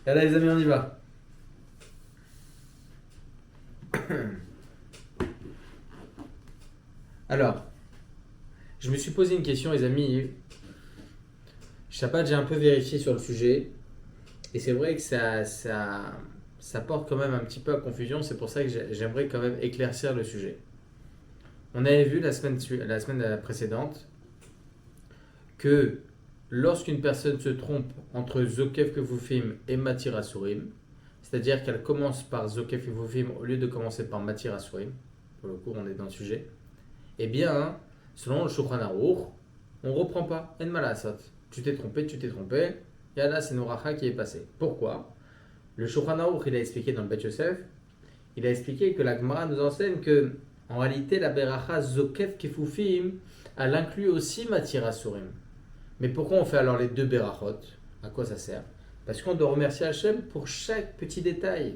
Et là, les amis, on y va. Alors, je me suis posé une question, les amis. Shabbat, j'ai un peu vérifié sur le sujet. Et c'est vrai que ça porte quand même un petit peu à confusion. C'est pour ça que j'aimerais quand même éclaircir le sujet. On avait vu la semaine précédente que lorsqu'une personne se trompe entre Zokef Kefufim et Matir Asurim, c'est-à-dire qu'elle commence par Zokef Kefufim au lieu de commencer par Matir Asurim, pour le coup, on est dans le sujet. Eh bien, selon le Shulchan Aruch, on ne reprend pas. En malasot. Tu t'es trompé, tu t'es trompé. Et là, c'est Noracha qui est passé. Pourquoi? Le Shulchan Aruch, il a expliqué dans le Bet Yosef, il a expliqué que la Gemara nous enseigne que, en réalité, la Beracha Zokef Kefufim, elle inclut aussi Matir Asurim. Mais pourquoi on fait alors les deux Berachot? À quoi ça sert? Parce qu'on doit remercier Hachem pour chaque petit détail.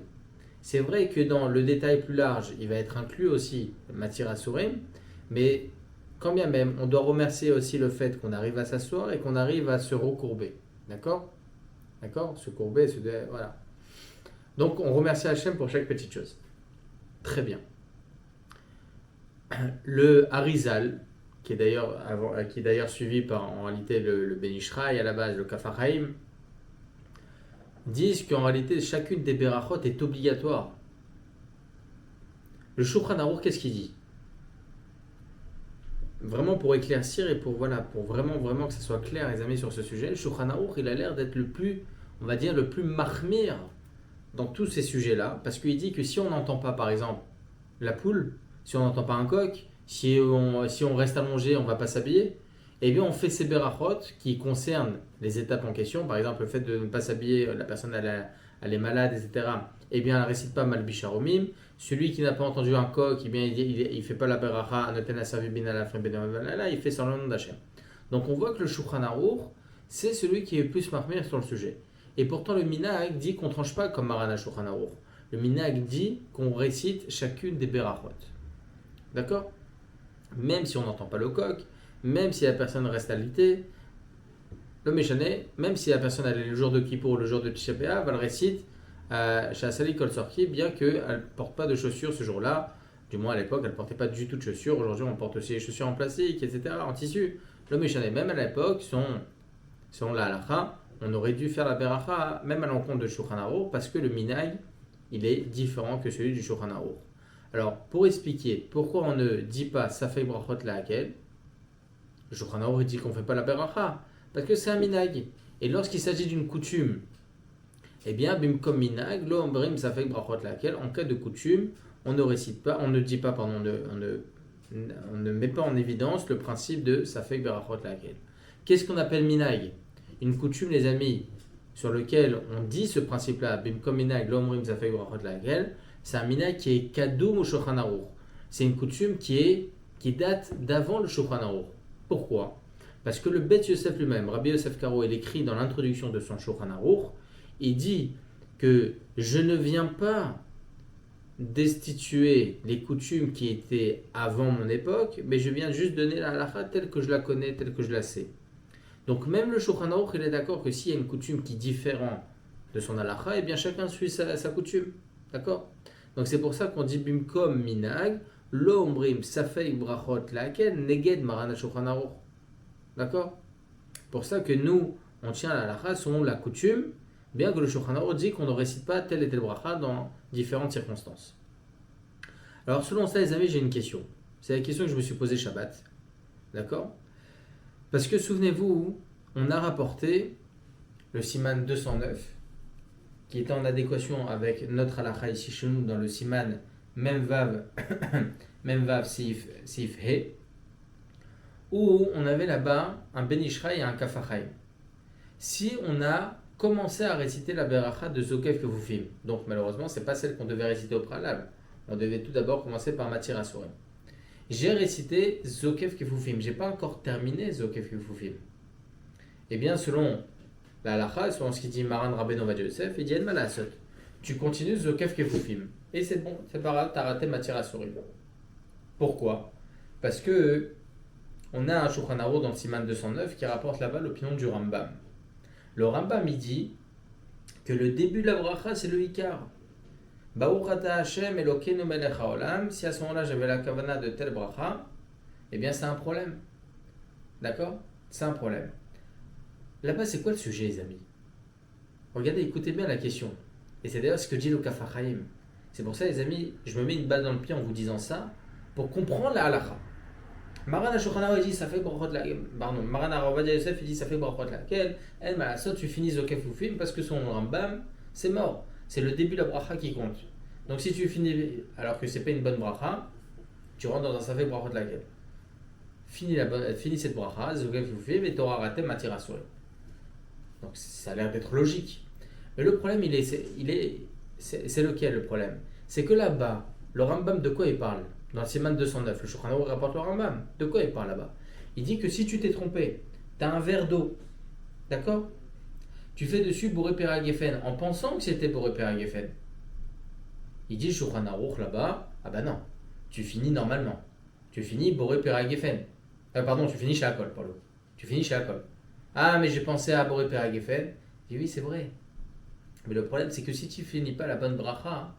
C'est vrai que dans le détail plus large, il va être inclus aussi Matir Asurim, mais quand bien même, on doit remercier aussi le fait qu'on arrive à s'asseoir et qu'on arrive à se recourber. D'accord? D'accord? Se courber, voilà. Donc on remercie Hachem pour chaque petite chose. Très bien. Le Harizal, qui est d'ailleurs suivi par en réalité le Ben Ishraï à la base, le Kafar Haïm, disent qu'en réalité chacune des Berachot est obligatoire. Le Shulchan Aruch, qu'est-ce qu'il dit? Vraiment pour éclaircir et pour vraiment que ça soit clair les amis sur ce sujet, le Shulchan Aruch il a l'air d'être le plus, on va dire le plus mahmir dans tous ces sujets-là, parce qu'il dit que si on n'entend pas par exemple la poule, si on n'entend pas un coq, si on reste allongé, on ne va pas s'habiller, eh bien on fait ces berachot qui concernent les étapes en question, par exemple le fait de ne pas s'habiller, la personne elle est malade, etc. Eh bien elle ne récite pas Malbisharomim. Celui qui n'a pas entendu un coq, eh bien il ne fait pas la beracha, il fait sans le nom d'Hachem. Donc on voit que le Shulchan Aruch, c'est celui qui est le plus marmire sur le sujet. Et pourtant le Minhag dit qu'on ne tranche pas comme Marana Shulchan Aruch. Le Minhag dit qu'on récite chacune des berachot. D'accord? Même si on n'entend pas le coq, même si la personne reste alitée, le Méchané, même si la personne elle est le jour de Kippour ou le jour de Tisha B'Av, elle récite chez Asali Kol Sorki, bien qu'elle ne porte pas de chaussures ce jour-là. Du moins à l'époque, elle ne portait pas du tout de chaussures. Aujourd'hui, on porte aussi les chaussures en plastique, etc., en tissu. Le Méchané, même à l'époque, selon la halakha, on aurait dû faire la beracha, même à l'encontre de Shulchan Aruch, parce que le minhag, il est différent que celui du Shulchan Aruch. Alors, pour expliquer pourquoi on ne dit pas Safek Brachot Lahakel, le Shulchan Aruch dit qu'on ne fait pas la beracha, parce que c'est un minhag. Et lorsqu'il s'agit d'une coutume, eh bien, bimkom minhag, lo ombrim Safek Brachot Lahakel, en cas de coutume, on ne récite pas, on ne dit pas, pardon, on ne met pas en évidence le principe de Safek Brachot Lahakel. Qu'est-ce qu'on appelle minhag? Une coutume, les amis, sur lequel on dit ce principe-là, bimkom minhag, lo ombrim Safek Brachot Lahakel, c'est un minhag qui est kadoum au Shulchan Aruch. C'est une coutume qui date d'avant le Shulchan Aruch. Pourquoi? Parce que le Bet Yosef lui-même, Rabbi Yosef Karo, il écrit dans l'introduction de son Shulchan Aruch, il dit que je ne viens pas destituer les coutumes qui étaient avant mon époque, mais je viens juste donner la halakha telle que je la connais, telle que je la sais. Donc même le Shulchan Aruch, il est d'accord que s'il y a une coutume qui est différente de son halakha, eh bien chacun suit sa coutume. D'accord? Donc c'est pour ça qu'on dit bimkom minag, lo ombrim safek brachot laken neged marana Shulchan Aruch. D'accord? Pour ça que nous, on tient à la halakha selon la coutume, bien que le Shulchan Aruch dit qu'on ne récite pas tel et tel bracha dans différentes circonstances. Alors selon ça, les amis, j'ai une question. C'est la question que je me suis posée Shabbat. D'accord? Parce que souvenez-vous, on a rapporté le siman 209, qui était en adéquation avec notre halakha ici chez nous dans le siman Memvav Sif He, où on avait là-bas un Ben Ishraï et un Kafar Haïm. Si on a commencé à réciter la beracha de Zokef Kefufim, donc malheureusement c'est pas celle qu'on devait réciter au préalable, on devait tout d'abord commencer par Matir Asurim. J'ai récité Zokef Kefufim, j'ai pas encore terminé Zokef Kefufim. Eh bien selon la halakha, selon ce qu'il dit Maran Rabbeinu Ovadia Yosef, il dit En malasot. Tu continues Zokef Kefufim. Et c'est bon, c'est pas grave, t'as raté Matir Asurim. Pourquoi? Parce que on a un Shulchan Aruch dans le Siman 209 qui rapporte là-bas l'opinion du Rambam. Le Rambam il dit que le début de la bracha, c'est le Ikar. Baruch ata Hashem Elokeinu melech haolam. Si à ce moment-là, j'avais la kavana de telle bracha, eh bien, c'est un problème. D'accord? C'est un problème. Là-bas, c'est quoi le sujet, les amis? Regardez, écoutez bien la question. Et c'est d'ailleurs ce que dit le Kaf HaChaim. C'est pour ça, les amis, je me mets une balle dans le pied en vous disant ça, pour comprendre la halakha. Maran HaShulchan Aruch dit ça fait brachot la. Pardon, Maran HaRavadia Yosef il dit ça fait brachot laquelle. El Malasot, tu finis Zokef Ufim parce que son Rambam, c'est mort. C'est le début de la bracha qui compte. Donc si tu finis, alors que c'est pas une bonne bracha, tu rentres dans un ça fait brachot laquelle. Finis cette bracha, Zokef Ufim, et tu auras raté Matir Asurim. Donc ça a l'air d'être logique. Mais le problème, c'est lequel le problème? C'est que là-bas, le Rambam, de quoi il parle? Dans le Siman 209, le Shulchan Aruch rapporte le Rambam. De quoi il parle là-bas? Il dit que si tu t'es trompé, tu as un verre d'eau, d'accord? Tu fais dessus Boré Pera Geffen en pensant que c'était Boré Pera Geffen. Il dit Shulchan Aruch là-bas, ah ben non, tu finis normalement. Tu finis Boré Pera Geffen. Pardon, tu finis chez Akol, Paulo. Tu finis chez Akol. Ah, mais j'ai pensé à Boré Pera Geffen. Il dit oui, c'est vrai. Mais le problème, c'est que si tu finis pas la bonne bracha,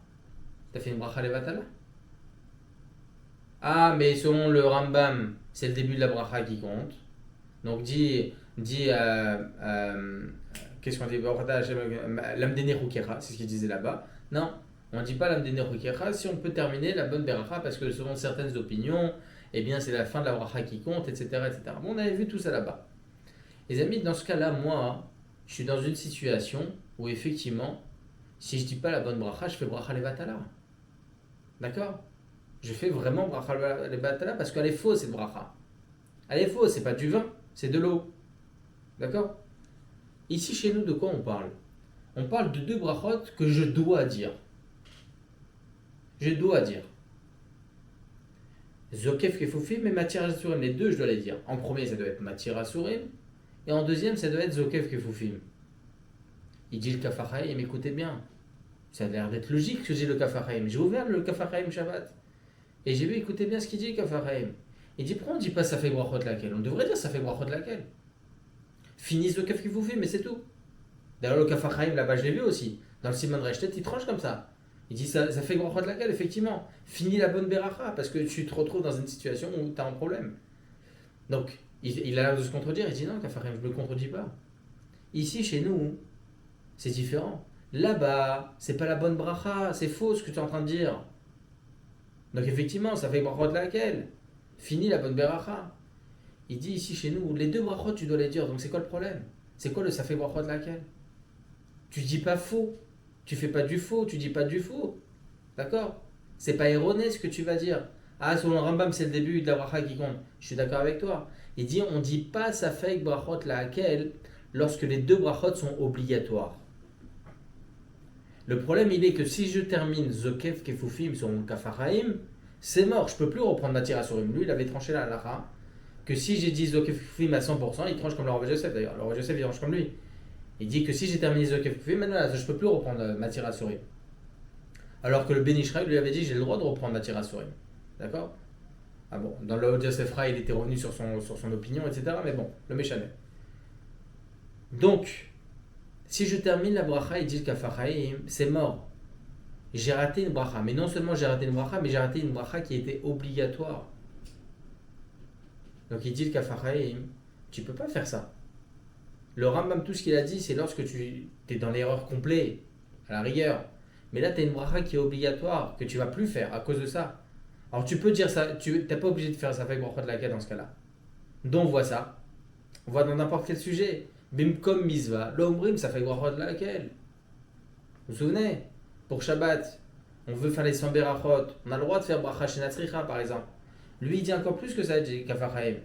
tu as fait une bracha levatala. Ah, mais selon le Rambam, c'est le début de la bracha qui compte. Donc qu'est-ce qu'on dit? L'amdene Rukecha, c'est ce qu'il disait là-bas. Non, on ne dit pas l'amdene Rukecha si on peut terminer la bonne bracha, parce que selon certaines opinions, eh bien c'est la fin de la bracha qui compte, etc., etc. Bon, on avait vu tout ça là-bas. Les amis, dans ce cas-là, moi, je suis dans une situation où effectivement, si je dis pas la bonne bracha, je fais bracha levatala. D'accord? Je fais vraiment bracha levatala parce qu'elle est fausse cette bracha. Elle est fausse, c'est pas du vin, c'est de l'eau. D'accord? Ici chez nous, de quoi on parle? On parle de deux brachot que je dois dire. Je dois dire. Zokef Kefufim et Matir Asurim. Les deux, je dois les dire. En premier, ça doit être Matir Asurim. Et en deuxième, ça doit être Zokef Kefufim. Il dit le Kaf HaChaim, écoutez bien. Ça a l'air d'être logique que j'ai le Kaf HaChaim. J'ai ouvert le Kaf HaChaim Shabbat. Et j'ai vu, écoutez bien ce qu'il dit le Kaf HaChaim. Il dit, pourquoi on ne dit pas ça fait brachot laquelle? On devrait dire ça fait brachot laquelle. Finis le Kaf Kefufim, mais c'est tout. D'ailleurs, le Kaf HaChaim, là-bas, je l'ai vu aussi. Dans le Siman Reshtet, il tranche comme ça. Il dit, ça fait brachot laquelle, effectivement. Finis la bonne beracha, parce que tu te retrouves dans une situation où tu as un problème. Donc, il a l'air de se contredire. Il dit, non, Kaf HaChaim, je ne me contredis pas. Ici, chez nous, c'est différent. Là-bas, c'est pas la bonne bracha, c'est faux ce que tu es en train de dire. Donc effectivement, ça fait brachot laquelle. Fini la bonne bracha. Il dit ici chez nous, les deux brachot tu dois les dire. Donc c'est quoi le problème? C'est quoi le ça fait brachot laquelle? Tu dis pas faux. Tu fais pas du faux, tu dis pas du faux. D'accord? C'est pas erroné ce que tu vas dire. Ah, selon le Rambam, c'est le début de la bracha qui compte. Je suis d'accord avec toi. Il dit, on dit pas ça fait brachot laquelle lorsque les deux brachot sont obligatoires. Le problème, il est que si je termine Zokef Kefufim sur mon Kaf HaChaim, c'est mort, je ne peux plus reprendre Matir Asurim. Lui, il avait tranché la halakha que si j'ai dit Zokef Kefufim à 100%, il tranche comme le Rav Yosef d'ailleurs. Le Rav Yosef, il tranche comme lui. Il dit que si j'ai terminé Zokef Kefufim, maintenant, je ne peux plus reprendre Matir Asurim. Alors que le Ben Ishraï lui avait dit j'ai le droit de reprendre Matir Asurim. D'accord? Ah bon, dans le Rav Yosef Ra, il était revenu sur son opinion, etc. Mais bon, le méchanet. Donc, si je termine la bracha, il dit le Kaf HaChaim, c'est mort. J'ai raté une bracha. Mais non seulement j'ai raté une bracha, mais j'ai raté une bracha qui était obligatoire. Donc il dit le Kaf HaChaim, tu ne peux pas faire ça. Le Rambam, tout ce qu'il a dit, c'est lorsque tu es dans l'erreur complète, à la rigueur. Mais là, tu as une bracha qui est obligatoire, que tu ne vas plus faire à cause de ça. Alors tu peux dire ça, tu n'es pas obligé de faire ça avec brachot laquelle dans ce cas-là. Donc on voit ça. On voit dans n'importe quel sujet. Bimkom Mizva, l'Omrim, ça fait brachot laquelle. Vous vous souvenez? Pour Shabbat, on veut faire les 100 berachot. On a le droit de faire bracha shenatzricha par exemple. Lui, il dit encore plus que ça, dit Kaf HaChaim.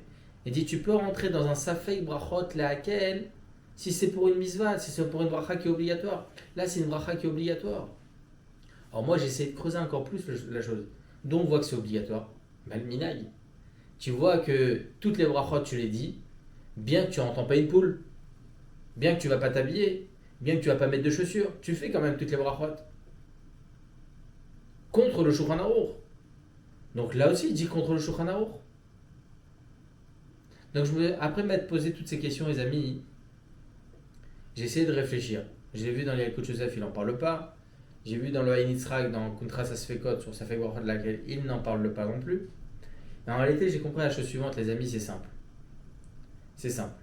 Il dit tu peux rentrer dans un safek brachot laquelle si c'est pour une mizvah, si c'est pour une bracha qui est obligatoire. Là, c'est une bracha qui est obligatoire. Alors moi, j'essaie de creuser encore plus la chose. Donc on voit que c'est obligatoire. Mal minag. Tu vois que toutes les brachot, tu les dis, bien que tu n'entends pas une poule, bien que tu ne vas pas t'habiller, bien que tu ne vas pas mettre de chaussures, tu fais quand même toutes les brachot. Contre le Shulchan Aruch. Donc là aussi, il dit contre le Shulchan Aruch. Donc après m'être posé toutes ces questions, les amis, j'ai essayé de réfléchir. J'ai vu dans les Yalkut Joseph, il n'en parle pas. J'ai vu dans le Haïn Yitzhak, dans Kuntras Asfekot, sur Safek Brachot de laquelle il n'en parle pas non plus. Et en réalité, j'ai compris la chose suivante, les amis, c'est simple. C'est simple.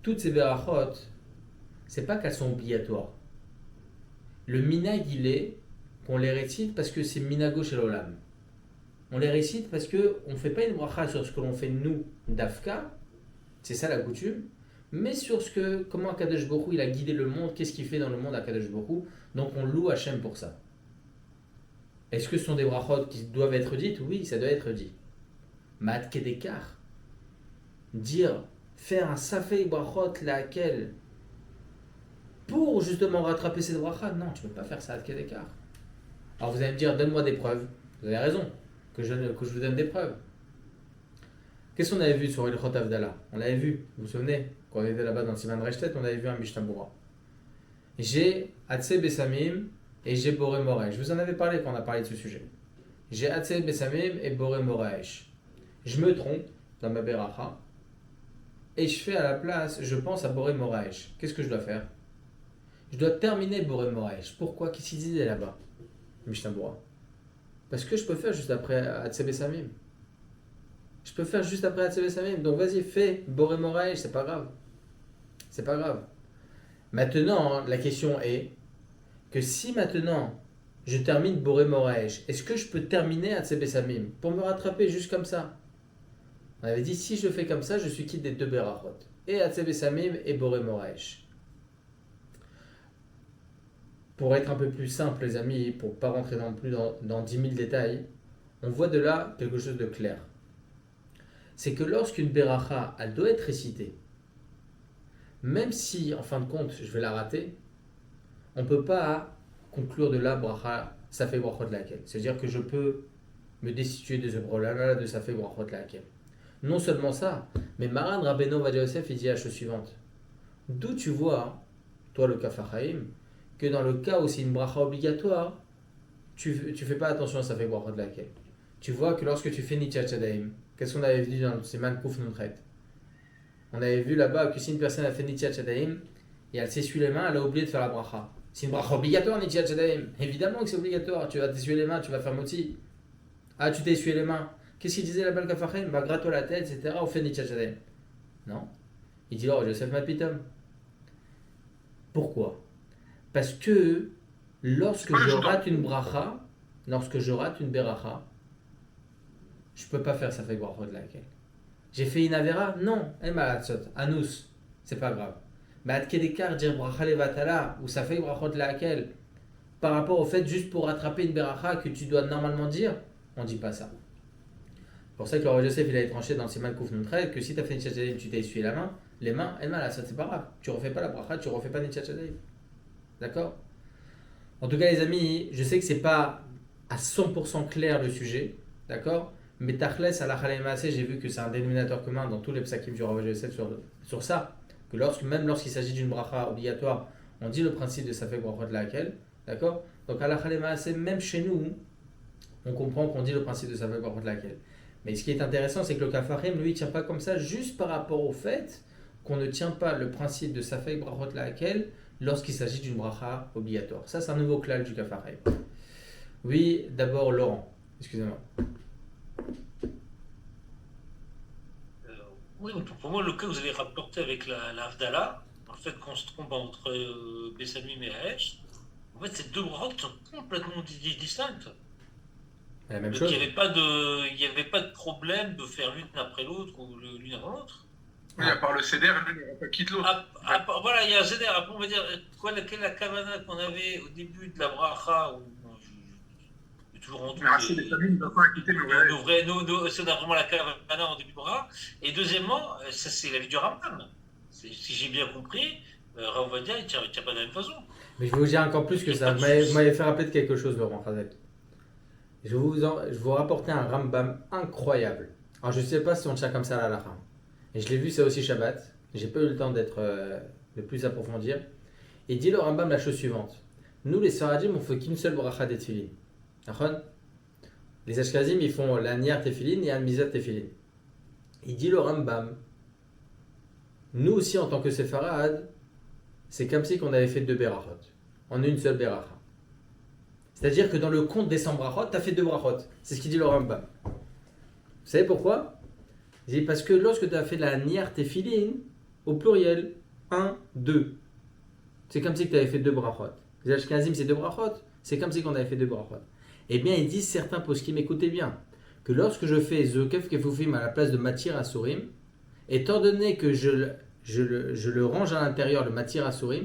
Toutes ces berachot, c'est pas qu'elles sont obligatoires. Le minag, il est qu'on les récite parce que c'est minago chez l'olam. On les récite parce que on fait pas une bracha sur ce que l'on fait nous d'Afka, c'est ça la coutume, mais sur ce que comment Akadosh Baruch Hu, il a guidé le monde, qu'est-ce qu'il fait dans le monde Akadosh Baruch Hu, donc on loue Hachem pour ça. Est-ce que ce sont des brachot qui doivent être dites? Oui, ça doit être dit. Mat Kedekar, dire, faire un safei brachot laquelle pour justement rattraper cette bracha, non, tu ne peux pas faire ça à Kedekar. Alors vous allez me dire, donne-moi des preuves. Vous avez raison, que je vous donne des preuves. Qu'est-ce qu'on avait vu sur Ilchot Avdallah? On l'avait vu, vous vous souvenez, quand on était là-bas dans Siman Reshtet, on avait vu un Mishnah Berurah. J'ai Hatse Bessamim et j'ai Boré Moraesh. Je vous en avais parlé quand on a parlé de ce sujet. J'ai Hatse Bessamim et Boré Moraesh. Je me trompe dans ma Beracha et je fais à la place, je pense à Boré Moraesh. Qu'est-ce que je dois faire? Je dois terminer Boré Moraesh. Pourquoi? Qu'est-ce qu'il disait là-bas, Mishnah Berurah? Parce que je peux faire juste après Hatse Bessamim. Je peux faire juste après Hatse Bessamim. Donc vas-y, fais Boré Moraesh, c'est pas grave. C'est pas grave. Maintenant, la question est que si maintenant je termine Boré Moraesh, est-ce que je peux terminer Hatse Bessamim pour me rattraper juste comme ça? On avait dit si je fais comme ça, je suis quitte des deux Berachot. Et Hatse Bessamim et Boré Moraesh. Pour être un peu plus simple, les amis, pour ne pas rentrer non plus dans 10 000 détails, on voit de là quelque chose de clair. C'est que lorsqu'une Beracha, elle doit être récitée, même si, en fin de compte, je vais la rater, on ne peut pas conclure de là, bracha, ça fait brachot laquelle. C'est-à-dire que je peux me destituer de ce problème-là, de ça fait brachot laquelle. Non seulement ça, mais Maran Rabbeinu Ovadia Yosef, il dit la chose suivante. D'où tu vois, toi le Kaf HaChaim, que dans le cas où c'est une bracha obligatoire, tu fais pas attention à ça fait brachot laquelle. Tu vois que lorsque tu fais Nitchat Shadaim, qu'est-ce qu'on avait vu dans ces Mankouf Nuntret? On avait vu là-bas que si une personne a fait Nitchat Shadaim et elle s'essuie les mains, elle a oublié de faire la bracha. C'est une bracha obligatoire, Nitchat Shadaim. Évidemment que c'est obligatoire. Tu vas t'essuyer les mains, tu vas faire moti. Ah, tu t'es essuyé les mains. Qu'est-ce qu'il disait là-bas le Kafachem? Bah, gratte-toi la tête, etc. On fait Nitchat Shadaim. Non. Il dit, oh, Joseph Mapitom. Pourquoi? Parce que lorsque je rate une bracha, lorsque je rate une beracha, je peux pas faire ça fait brachot de laquelle. J'ai fait une avera? Non. El malatzot, anus, c'est pas grave. Mais ad kedekar dire bracha levatala, ou ça fait brachot de laquelle, par rapport au fait juste pour rattraper une beracha que tu dois normalement dire, on dit pas ça. C'est pour ça que le roi Joseph il a tranché dans le Siman Kouf Nuntret que si tu as fait une tchatchadim, tu t'es essuyé la main, les mains, el malatzot, c'est pas grave. Tu refais pas la bracha, tu refais pas une tchatchadim. D'accord? En tout cas, les amis, je sais que c'est pas à 100% clair le sujet, d'accord? Mais Tachles, à la Khalemassé, j'ai vu que c'est un dénominateur commun dans tous les psakim du Rav Yosef sur ça. Que même lorsqu'il s'agit d'une bracha obligatoire, on dit le principe de Safek Brachot de laquelle, d'accord? Donc à la Khalemassé, même chez nous, on comprend qu'on dit le principe de Safek Brachot de laquelle. Mais ce qui est intéressant, c'est que le Kafarim, lui, il ne tient pas comme ça, juste par rapport au fait qu'on ne tient pas le principe de Safek Brachot de laquelle lorsqu'il s'agit d'une bracha obligatoire. Ça, c'est un nouveau klal du Kafarim. Oui, d'abord Laurent, excusez-moi. Oui, pour moi, le cas que vous avez rapporté avec la Havdalah, en fait, qu'on se trompe entre Bessamim et Haesh, en fait, c'est deux brachot qui sont complètement distinctes. La même Donc, chose. il n'y avait pas de problème de faire l'une après l'autre ou l'une avant l'autre. Oui, à part le CDR, l'un quitte l'autre. Voilà, il y a un CDR. Après, on va dire, quelle est la kavana qu'on avait au début de la bracha où toujours rendu. Mais Rachid et Sabine ne doivent pas quitter le c'est vraiment la kavana en début de bracha. Et deuxièmement, ça c'est l'avis du Rambam. Si j'ai bien compris, Rav Ovadia, il ne tient pas de la même façon. Mais je vais vous dire encore plus que ça. Vous m'avez fait rappeler de quelque chose, Laurent Khazek. Je vais vous rapporter un Rambam incroyable. Alors, je ne sais pas si on tient comme ça à la halakha. Et je l'ai vu, c'est aussi Shabbat. J'ai pas eu le temps de plus approfondir. Il dit le Rambam la chose suivante. Nous, les Sfaradim, on fait qu'une seule bracha des tefillin. Les Ashkenazim, ils font la Niar Tefillin et la Mizat Tefillin. Il dit le Rambam. Nous aussi, en tant que Séfarades, c'est comme si on avait fait 2 berachot, en une seule beracha. C'est-à-dire que dans le compte des 100 brachot, tu as fait 2 brachot. C'est ce qu'il dit le Rambam. Vous savez pourquoi? Il dit parce que lorsque tu as fait la niar tefilin, au pluriel, 1, 2, c'est comme si tu avais fait 2 brachot. Les Ashkenazim, c'est 2 brachot, c'est comme si on avait fait 2 brachot. Eh bien, ils disent certains poskim, écoutez bien, que lorsque je fais Zokef Kefufim à la place de Matir Asurim, étant donné que je le range à l'intérieur, le Matir Asurim,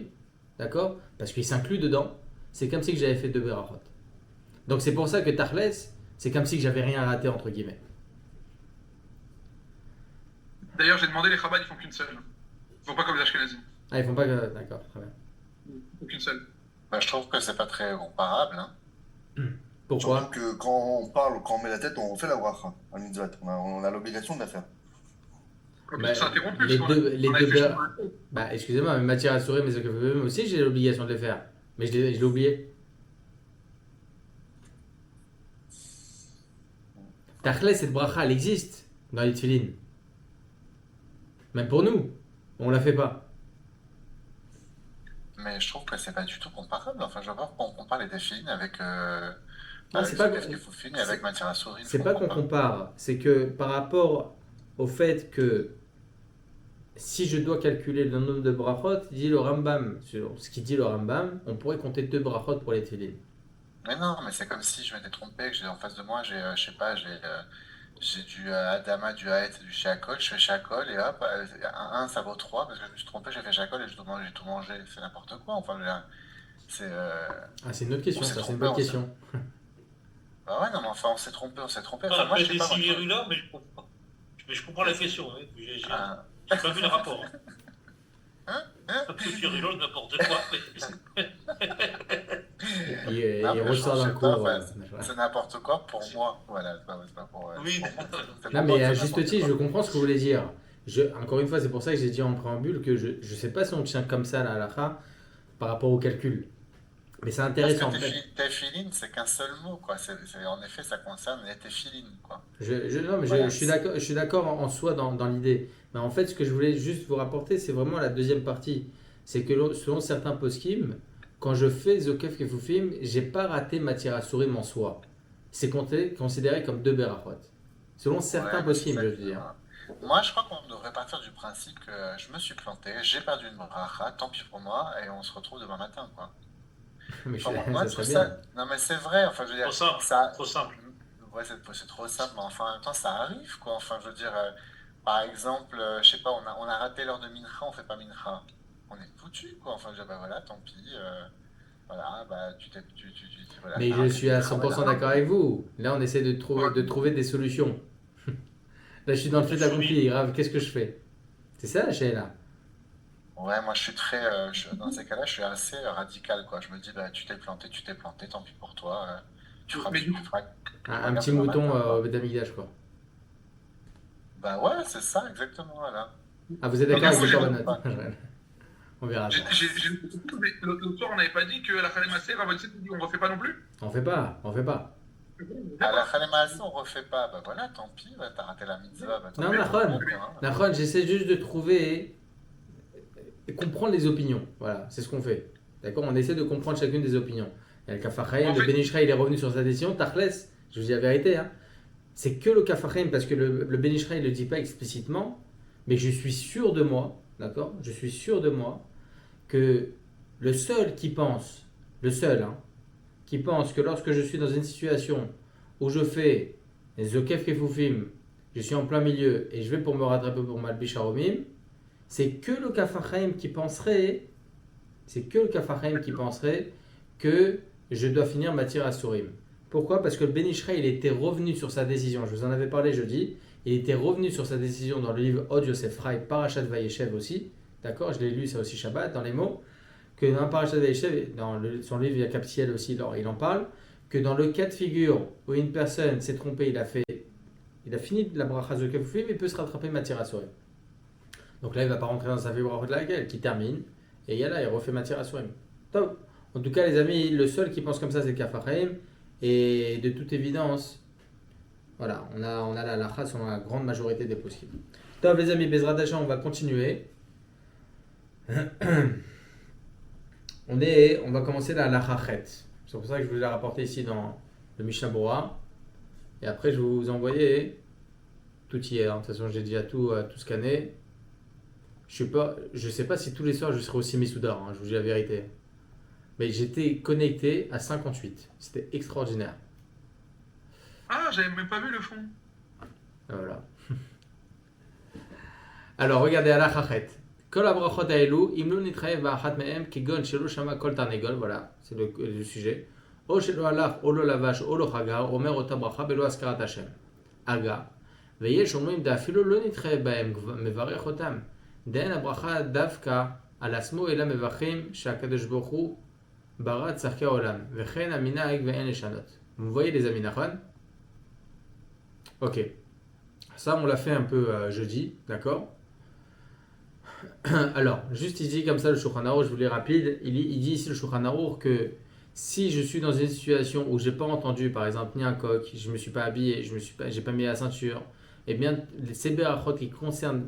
d'accord? Parce qu'il s'inclut dedans, c'est comme si j'avais fait 2 berachot. Donc c'est pour ça que Tachles, c'est comme si j'avais rien raté, entre guillemets. D'ailleurs, j'ai demandé, les Chabad, ils font qu'une seule. Ils font pas comme les Ashkenazim. Ah, ils font pas que... D'accord, très bien. Ils font qu'une seule. Bah, je trouve que c'est pas très comparable. Hein. Pourquoi? Surtout que quand on parle, quand on met la tête, on refait la bracha, à mitzvah. On a l'obligation de la faire. Quand Bah, tu t'es interrompu, les parce qu'on deux, a- les on a deux fait ber- chaud. Bah, excusez-moi, mais Matir Asurim et Zokef Kefufim aussi, j'ai l'obligation de les faire. Mais je l'ai oublié. Tachles, cette bracha, elle existe dans les tefilin. Même pour nous, on la fait pas. Mais je trouve que c'est pas du tout comparable. Enfin, je vois pas pourquoi on compare les défilines avec. Non, Avec c'est pas- Zokef Kefufim et avec Matir Souris. C'est pas qu'on compare, c'est que par rapport au fait que si je dois calculer le nombre de brachot, dit le Rambam, sur ce qu'il dit le Rambam, on pourrait compter 2 brachot pour les tefilin. Mais non, mais c'est comme si je m'étais trompé, que j'ai en face de moi, je sais pas, j'ai du Adama, du Haet et du Sheakol, je fais Sheakol et hop, un ça vaut 3 parce que je me suis trompé, j'ai fait Sheakol et j'ai tout mangé, c'est n'importe quoi, enfin, je veux dire, c'est... Ah, c'est une autre question, On s'est ça, c'est une trompé, bonne on question. Bah ouais, non, mais enfin, on s'est trompé, enfin, Voilà, moi, après, je sais j'ai pas, ces moi, virus-là, mais je comprends. Mais je comprends la question. Hein. J'ai Ah, pas vu le rapport. hein Un peu virulent, n'importe quoi. Il Non, mais ressort je d'un sais pas, cours. c'est n'importe quoi pour moi, voilà, c'est pas pour... Oui, pour moi, c'est Non, pour moi, mais à c'est juste n'importe titre, quoi. je comprends ce que vous voulez dire. Encore une fois, c'est pour ça que j'ai dit en préambule que je ne sais pas si on tient comme ça la halakha par rapport au calcul. Mais c'est Parce intéressant en que fait. téphilines, c'est qu'un seul mot, quoi. En effet, ça concerne les téphilines, quoi. Non, mais Voilà. je suis d'accord en soi dans l'idée. Mais en fait, ce que je voulais juste vous rapporter, c'est vraiment la deuxième partie. C'est que selon certains poskim, quand je fais Zokef Kefufim, j'ai pas raté Matir Asurim en soi. C'est considéré comme 2 berachot. Selon certains Ouais, poskim, c'est je ça veux qui- dire. Moi, je crois qu'on devrait partir du principe que je me suis planté, j'ai perdu une bracha, tant pis pour moi, et on se retrouve demain matin, quoi. Mais Enfin, moi, ça je trouve serait bien. ça... Non, mais c'est vrai, enfin, je veux dire, Trop simple. ça... Trop simple. Ouais, c'est trop simple, mais enfin, en même temps, ça arrive, quoi. Enfin, je veux dire, par exemple, je sais pas, on a raté l'heure de Mincha, on fait pas Mincha. On est foutu, quoi. Enfin, je dis, bah voilà, tant pis, voilà, bah, voilà, Mais t'as je raté suis à Mincha, 100% voilà. d'accord avec vous. Là, on essaie de trouver des solutions. Là, je suis dans le fait accompli. Grave, qu'est-ce que je fais? C'est ça la chaîne là. Ouais, moi je suis très, dans ces cas-là, je suis assez radical, quoi. Je me dis, bah, tu t'es planté, tant pis pour toi. Tu feras, Mais tu feras. Un petit mouton au Betamigdash, quoi. Bah ouais, c'est ça, exactement, voilà. Ah, vous êtes d'accord avec le Korbanot? On verra. ça. Mais l'autre soir, on n'avait pas dit que la Khalem Asser, Rabbi Tzit, on refait pas non plus. On fait pas. À la Khalemassé, on refait pas, bah voilà, tant pis, bah, t'as raté la mitzvah, bah tant Non, pis. Nachon. Hein. Nahon, j'essaie juste de trouver et comprendre les opinions. Voilà, c'est ce qu'on fait. D'accord? On essaie de comprendre chacune des opinions. Il y a le Kafachaim, En le fait- Ben Ishraï, il est revenu sur sa décision. Tachles, je vous dis la vérité, hein, c'est que le Kafachaim, parce que le Ben Ishraï ne le dit pas explicitement, mais je suis sûr de moi, d'accord? Je suis sûr de moi que le seul qui pense, qui pense que lorsque je suis dans une situation où je fais les Zokef Kefufim, je suis en plein milieu et je vais pour me rattraper pour Malbish Haromim, c'est que le Kafachaim qui penserait que je dois finir Matir Asurim. Pourquoi? Parce que le Ben Ishraï, il était revenu sur sa décision, je vous en avais parlé jeudi, il était revenu sur sa décision dans le livre Od Yosef Rai, Parashat Vayeshev aussi, d'accord? Je l'ai lu ça aussi Shabbat, dans les mots, que dans Parashat Vayeshev, son livre Yakabtiel aussi, il en parle, que dans le cas de figure où une personne s'est trompée, il a fini la bracha Zokef Kefufim, il peut se rattraper Matir Asurim. Donc là, il ne va pas rentrer dans sa fibre de laquelle, qui termine, et là, il refait Matir Asurim. Top. En tout cas, les amis, le seul qui pense comme ça, c'est le Kafachaim, et de toute évidence, voilà, on a la halakha selon la grande majorité des possibles. Top, les amis, Bezrat Hashem, on va continuer. On va commencer la halakha. C'est pour ça que je vous l'ai rapporté ici dans le Mishnah Bora. Et après, je vais vous envoyer tout hier. De toute façon, j'ai déjà tout scanné. Je sais pas si tous les soirs je serai aussi Missoudar, hein, je vous dis la vérité. Mais j'étais connecté à 58. C'était extraordinaire. Ah, j'avais même pas vu le fond. Voilà. Alors, regardez à la chachet. Kol abrachot haelu, imlo nitraev ba'achat me'em, kegon shelo shama kol tarnegol. Voilà, c'est le sujet. O shelo halach, o lo lavash, o lo chagar, omer ota bracha belo askarat Hashem. Aga. ויש אומרים דאפילו לא נדחה בהם מברך אותם. דאין הברכה דווקא על עצמו אלא מברכים שהקדוש ברוך הוא ברא צחקי העולם. וכן המנהג ואין לשנות. Vous voyez les amis, נכון? Ok. Ça on l'a fait un peu jeudi, d'accord? Alors, juste ici comme ça le Shulchan Aruch, je vous l'ai rapide, il dit ici le Shulchan Aruch que si je suis dans une situation où j'ai pas entendu par exemple ni un coq, je me suis pas habillé, j'ai pas mis la ceinture, eh bien ces berachot qui concernent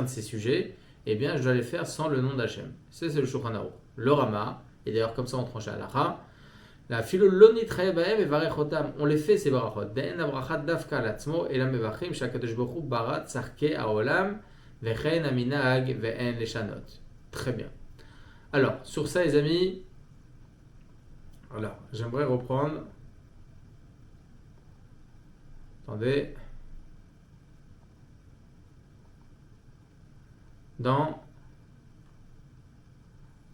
ces sujets, eh bien je dois les faire sans le nom d'Hachem. Ça c'est le Shulchan Aruch. Le Rama, et d'ailleurs comme ça on tranche à l'Alacha, la philo l'onitrae baem et varechotam, on les fait ces berachot. Den avrachat dafka latzmo et la mevachim shakadosh baruch hu barat tzarke haolam vechen aminag ve'en leshanot. Très bien. Alors sur ça les amis, voilà, j'aimerais reprendre. Attendez. Dans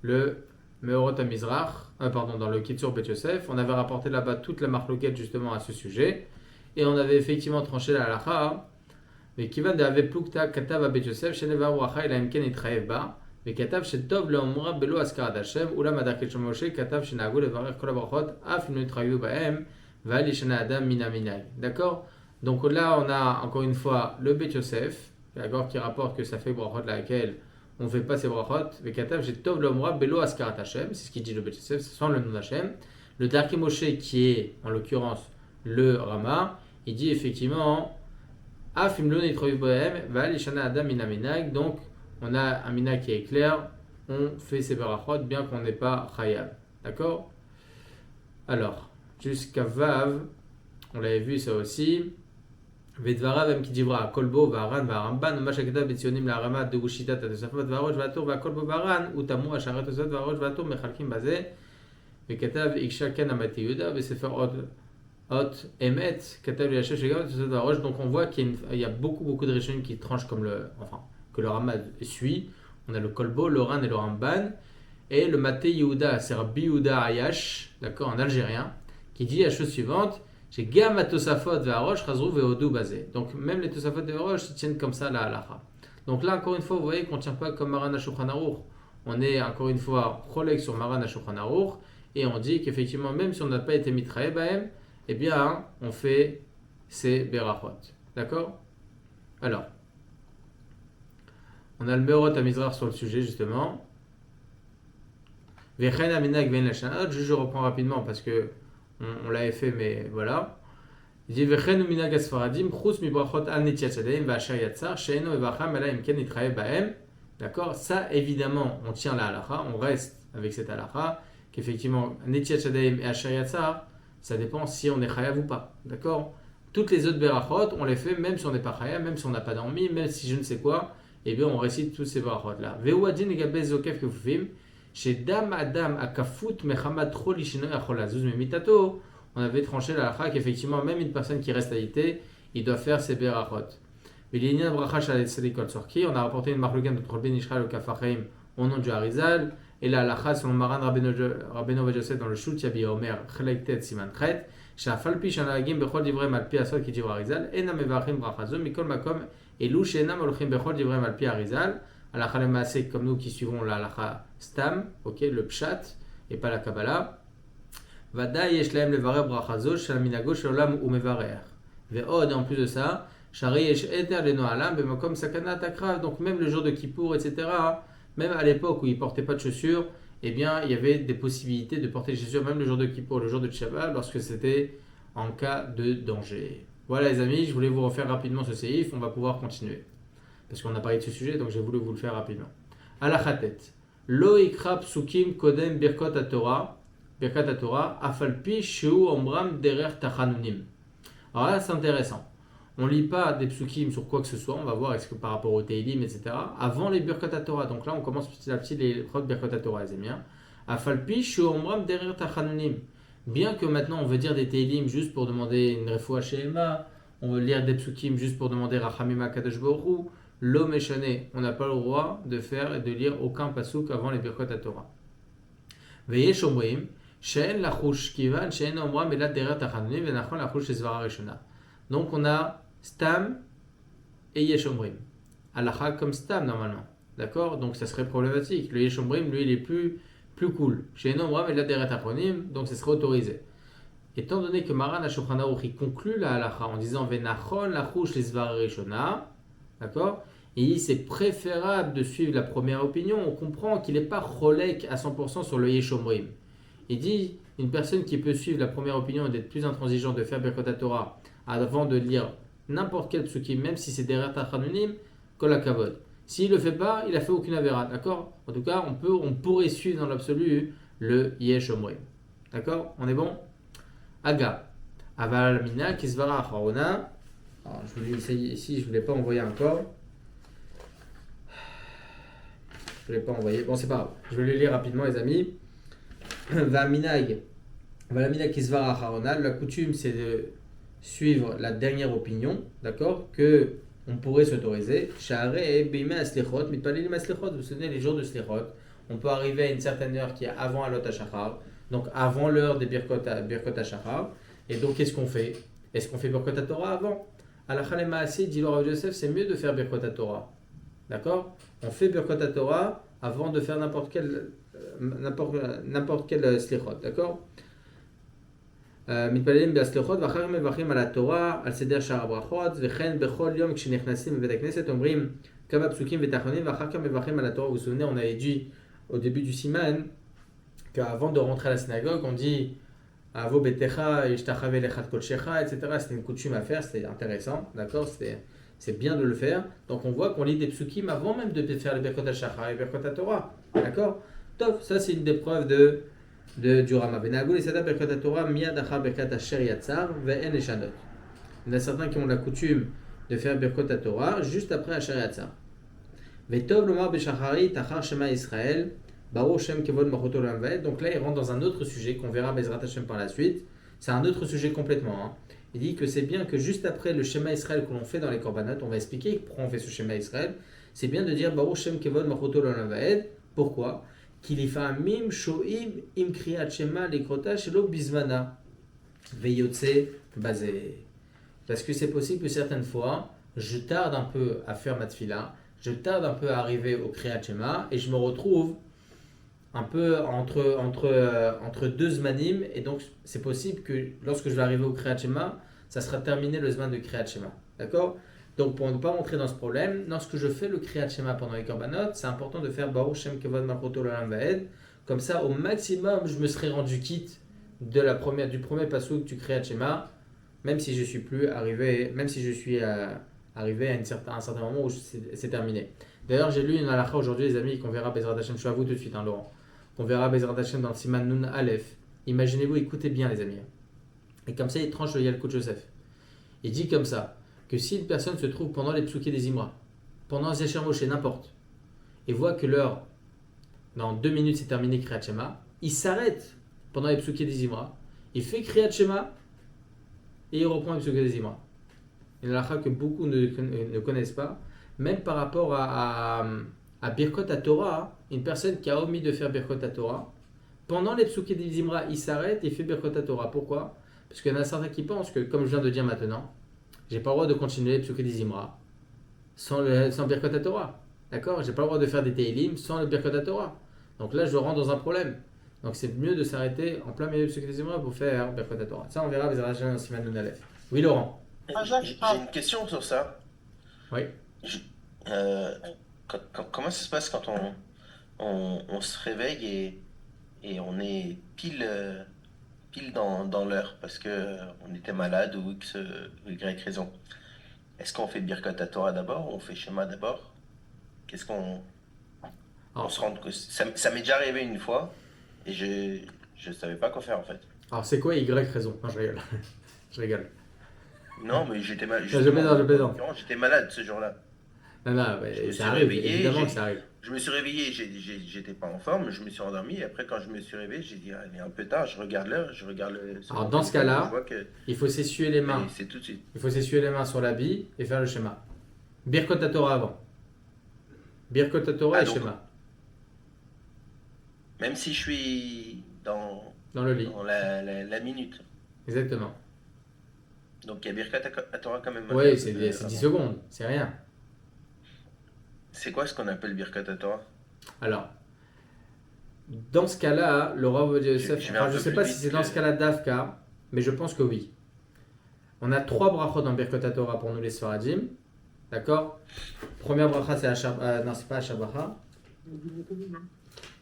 le Meorot HaMizrach, dans le Kitzur Bet Yosef, on avait rapporté là-bas toute la marloquette justement à ce sujet, et on avait effectivement tranché la halakha, mais kivan de ave plukta katav Bet Yosef, shenevar wacha ila imken itraev ba, mais katav shetov leomra belo askarat Hashem, ula madarket Moshe katav shenagu levarer kol habrachot, af im nitrayu baem, va lishana adam mina minag. D'accord? Donc là, on a encore une fois le Bet Yosef, d'accord, qui rapporte que ça fait brachot laquelle on ne fait pas ces brachot. Vekatav j'ai tov l'omra belo askarat Hashem, c'est ce qu'il dit le Bet Yosef, sans le nom d'Hashem. Le Darkei Moshe qui est en l'occurrence le Rama, il dit effectivement afim lo nitroyu bohem va lishana adam minaminag. Donc on a un minag qui est clair, on fait ces brachot bien qu'on n'est pas chayav, d'accord. Alors jusqu'à Vav, on l'avait vu ça aussi. ודבריו הם כדברה, כל בו והר"ן והרמב"ן, ומה שכתב בציונים להרמה דהו שיטת התוספות והראש והטור והכל בו והר"ן, הוא תמוה שהרי התוספות והראש והטור מחלקים בזה, וכתב הקשה כן אמתי יהודה, בספר אות אמת, כתב לישב שגם התוספות והראש. Donc on voit qu'il y a beaucoup de rishonim qui tranchent comme que le Rama suit. On a le Kolbo, le Ran et le Ramban, et le Maté Yehuda, c'est Rabbi Yehuda Ayash, d'accord, en algérien, qui dit la chose suivante. J'ai Gam Tosafot Ve'arosh Chazrou Ve'odu Bazé. Donc même les Tosafot Ve'arosh ils tiennent comme ça la halacha. Donc là encore une fois vous voyez qu'on ne tient pas comme Maran HaShulchan Aruch. On est encore une fois cholek sur Maran HaShulchan Aruch et on dit qu'effectivement même si on n'a pas été mitraé bahem, eh bien on fait ces berachot. D'accord? Alors on a le Meorot HaMizrach sur le sujet justement. Vechen Aminag Ve'en Lashanot. Je reprends rapidement parce que on l'avait fait, mais voilà. Il dit Vechenu minag asfaradim chus mi brachot al netiat shadaim v'asher yatzar she'eno evacham ala imken nitraev bahem. D'accord, ça évidemment on tient la halakha, on reste avec cette halakha qu'effectivement netiat shadaim et asher yatzar, ça dépend si on est chayav ou pas. D'accord, toutes les autres berachot on les fait même si on n'est pas chayav, même si on n'a pas dormi, même si je ne sais quoi, et bien on récite tous ces berachot là. Ve'u adin egabez zokef kefufim. Chez Dam Adam Akafut Mechamad Trolishino Yacholazuz Memitato, on avait tranché la halakha qu'effectivement, même une personne qui reste alitée, il doit faire ses berachot. Mais l'Inyan Bracha Shalet Sedikol Sorki, on a rapporté une marlogan de Trolben Ishrael au Kafarim au nom du Harizal, et la halakha selon Maran Rabbeinu Yosef dans le Shult Yabi Omer Chelektet Siman Tret, Shafalpi Shanagim Bechol Divrem Alpi Asot qui dit Harizal, Enam Mevachim Brachazo, Mikol Makom, et Lou Shenam Olchim Bechol Divrem Alpi Harizal. Halakha lemaaseh comme nous qui suivons la halakha stam, ok, le pshat et pas la kabbalah. Vada yesh lahem levarer brachazo shel minago shel olam u mevarer. Ve'od, et en plus de ça, shari yesh eter leno alam b'makom sakanat akrav. Donc même le jour de Kippour, etc. Même à l'époque où ils portaient pas de chaussures, eh bien il y avait des possibilités de porter des chaussures même le jour de Kippour, le jour de Shabbat, lorsque c'était en cas de danger. Voilà les amis, je voulais vous refaire rapidement ce séif, on va pouvoir continuer. Parce qu'on a parlé de ce sujet, donc j'ai voulu vous le faire rapidement. Alachatet. Lo ikra psukim kodem birkot Torah, afalpi sheu omram derer tachanunim. Alors là, c'est intéressant. On lit pas des psukim sur quoi que ce soit, on va voir est-ce que par rapport au Teilim, etc. Avant les Birkot Torah. Donc là, on commence petit à petit les preuves Birkot Torah, les amis. Afalpi sheu omram derer tachanunim. Bien que maintenant on veut dire des Teilim juste pour demander une refoua chez Emma, on veut lire des psukim juste pour demander Rachamim Akadosh Baruch Hu, Lo Meshane, on n'a pas le droit de faire et de lire aucun pasuk avant les Birkot Torah. Veyesh omrim, she'en lachush kivan, she'en omram elad derer tachanunim, venachon lachush ezvara rishona. Donc on a Stam et Yesh omrim. Halacha comme Stam normalement. D'accord? Donc ça serait problématique. Le Yesh omrim, lui, il est plus cool. She'en omram elad derer tachanunim, donc ça serait autorisé. Étant donné que Maran HaShulchan Aruch conclut la halacha en disant venachon lachush ezvara rishona, d'accord? Et c'est préférable de suivre la première opinion. On comprend qu'il n'est pas cholek à 100% sur le Yesh omrim. Il dit une personne qui peut suivre la première opinion et d'être plus intransigeant de faire Birkot Torah avant de lire n'importe quel psukim, même si c'est derrière Tachanunim, kol hakavod. S'il ne le fait pas, il a fait aucune avéra, d'accord? En tout cas, on pourrait suivre dans l'absolu le Yesh omrim. D'accord? On est bon? Aga. Aval mina kisvara acharona. Alors, je voulais essayer ici, je ne voulais pas envoyer encore. Je ne l'ai pas envoyé. Bon, c'est pas grave. Je vais le lire rapidement, les amis. Vaminag. Valamina kisvara acharona. La coutume, c'est de suivre la dernière opinion, d'accord, que on pourrait s'autoriser. Sha'are et bime aslichot, mitpalelim aslichot. Vous vous souvenez, les jours de slichot, on peut arriver à une certaine heure qui est avant Alot HaShachar, donc avant l'heure des Birkot HaShachar. Et donc, qu'est-ce qu'on fait? Est-ce qu'on fait Birkot Torah avant? Halacha le'maaseh, dit le Rav Yosef, c'est mieux de faire Birkot Torah. D'accord? On fait Birkot Torah avant de faire n'importe quel slichot, d'accord? מתפללים בהסליחות ואחר כך מברכים על התורה, על סדר שאר הברכות, וכן בכל יום כשנכנסים לבית הכנסת אומרים כמה פסוקים ותחנונים ואחר כך מברכים על התורה. Vous vous souvenez, on avait dit au début du siman qu'avant de rentrer à la synagogue, on dit Avo betecha, ishtachave lechat kolshecha, etc. C'était une coutume à faire, c'était intéressant, d'accord? C'est bien de le faire. Donc on voit qu'on lit des psukim avant même de faire le Birkot HaShachar et le Birkot Torah, d'accord? Top, ça c'est une des preuves du Rama. Il y en a certains qui ont la coutume de faire Birkot Torah juste après Asher Yatzar. Donc là, il rentre dans un autre sujet qu'on verra Bezrat Hashem par la suite. C'est un autre sujet complètement. Il dit que c'est bien que juste après le Shema Israël que l'on fait dans les Korbanot, on va expliquer pourquoi on fait ce Shema Israël. C'est bien de dire Baruch Shem Kevod Machoto L'Olam Vaed. Pourquoi? Kilifamim shoim im kriyat shema likrota shelo bizmana veyotse bazé. Parce que c'est possible que certaines fois, je tarde un peu à faire ma tfila, je tarde un peu à arriver au kriyat shema et je me retrouve un peu entre deux zmanim, et donc c'est possible que lorsque je vais arriver au kriyat shema, ça sera terminé le zman de kriyat shema. D'accord? Donc pour ne pas rentrer dans ce problème, lorsque je fais le Kriyat Shema pendant les Korbanot, c'est important de faire Baruch Shem Kevod Malchuto L'Olam Vaed. Comme ça, au maximum, je me serais rendu quitte du premier pasuk du Kriyat Shema, même si je suis arrivé à un certain moment où c'est terminé. D'ailleurs, j'ai lu une halakha aujourd'hui, les amis, qu'on verra Bezrat Hashem. Je suis à vous tout de suite, Laurent. Qu'on verra Bezrat Hashem dans le Siman Nun Aleph. Imaginez-vous, écoutez bien, les amis. Et comme ça, il tranche le Yalkut Joseph. Il dit comme ça, que si une personne se trouve pendant les psuké des Imra, pendant Zécher Moshe, n'importe, et voit que l'heure, dans 2 minutes, c'est terminé Kriyat Shema, il s'arrête pendant les psuké des Imra, il fait Kriyat Shema, et il reprend les psuké des Imra. Une halakha que beaucoup ne connaissent pas, même par rapport à Birkot Torah, une personne qui a omis de faire Birkot Torah, pendant les psuké des Imra, il s'arrête et il fait Birkot Torah. Pourquoi? Parce qu'il y en a certains qui pensent que, comme je viens de dire maintenant, j'ai pas le droit de continuer les psuké des Imra sans Birkot Torah. D'accord? J'ai pas le droit de faire des Teilim sans le Birkot Torah. Donc là, je rentre dans un problème. Donc c'est mieux de s'arrêter en plein milieu de psuké des Imra pour faire Birkot Torah. Ça, on verra Bezrat Hashem dans Siman Nun Aleph. Oui, Laurent? J'ai une question sur ça. Oui. Comment ça se passe quand on se réveille et on est pile dans l'heure parce qu'on était malade ou X ou Y raison? Est-ce qu'on fait Birkot Torah d'abord ou on fait Shema d'abord? Qu'est-ce qu'on... On Alors, se rend que ça m'est déjà arrivé une fois et je savais pas quoi faire en fait. alors, c'est quoi Y raison? Non, je rigole. Je rigole. Non, mais j'étais malade. Je plaisante, je plaisante. J'étais malade ce jour-là. Non, non, Je mais me ça suis arrive, réveillé, évidemment que ça arrive. je me suis réveillé, j'étais pas en forme, je me suis endormi. Et après, quand je me suis réveillé, j'ai dit, ah, il est un peu tard, je regarde l'heure, je regarde sur Alors, mon dans ce téléphone, cas-là, je vois que Il faut s'essuyer les mains. c'est tout de suite. Il faut s'essuyer les mains sur l'habit et faire le schéma. Birkot Torah avant. Birkot Torah Ah, et donc- schéma. Même si je suis Dans le lit. dans la minute. Exactement. Donc il y a Birkat Torah quand même. Oui, c'est 10 avant. secondes, c'est rien. C'est quoi ce qu'on appelle Birkat Torah? Alors, dans ce cas-là, le Rav Ovadia Yosef, Je vais un enfin, je peu sais plus pas vite si c'est que- dans ce cas-là d'Afka, mais je pense que oui. On a 3 brachot dans Birkot Torah pour nous les Sfaradim. D'accord? Première bracha, c'est non, c'est pas Ashabacha.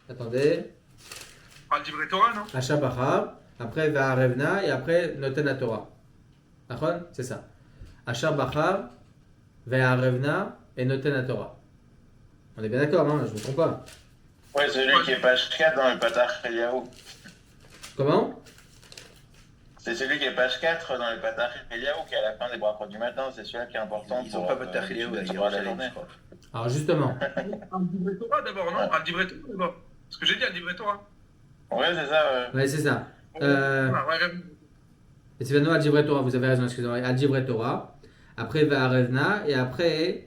Attendez. Al Divrei Torah, non? Ashabacha. Après, Va'arevna. Et après, Noten Torah. D'accord? C'est ça. Ashabacha, Va'arevna et Noten Torah. On est bien d'accord, hein? Je ne me trompe pas. Ouais, celui qui est page 4 dans le Patach Eliaou. Comment? C'est celui qui est page 4 dans le Patach Eliaou qui est à la fin des brachot du matin, c'est celui qui est important. Ils n'ont pas Patach Eliaou à Yerushalayim, je crois. Alors, justement. Al Divrei Torah d'abord, non? Al Divrei Torah d'abord. Ce que j'ai dit, Al Divrei Torah. Ouais, c'est ça. Ouais, c'est ça. Ah, ouais, Et c'est maintenant Al-Divrei Torah, vous avez raison, excusez-moi. Al-Divrei Torah. Après, Va'arevna. Et après,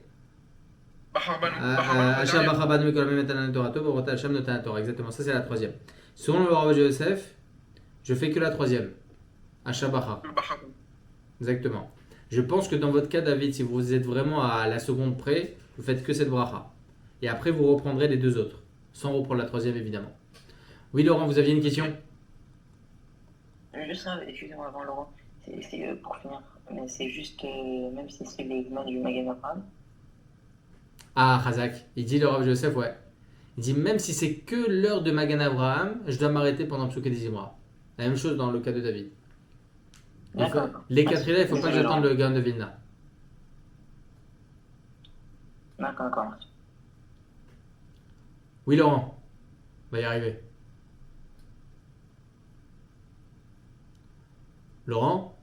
Asher Bachabanu Mikolamim Etanan Torah Tov, Orota Hashem Notan Torah. Exactement, ça c'est la troisième. Selon le Rav Ovadia Yosef, je fais que la troisième. Asher Bacha. Exactement. Je pense que dans votre cas, David, si vous êtes vraiment à la seconde près, vous faites que cette bracha. Et après, vous reprendrez les deux autres. Sans reprendre la troisième, évidemment. Oui, Laurent, vous aviez une question? Juste, excusez-moi avant Laurent, c'est pour finir, mais c'est juste, même si c'est les mains du Magen Avraham, Ah, Razak. Il dit le Rav Yosef, ouais. Il dit même si c'est que l'heure de Magan Avraham, je dois m'arrêter pendant Psuké des Zimra. La même chose dans le cas de David. D'accord. Les 4 il ne faut pas que Désolé, j'attende le Gaon de Vilna. d'accord. Oui, Laurent. On va y arriver. Laurent?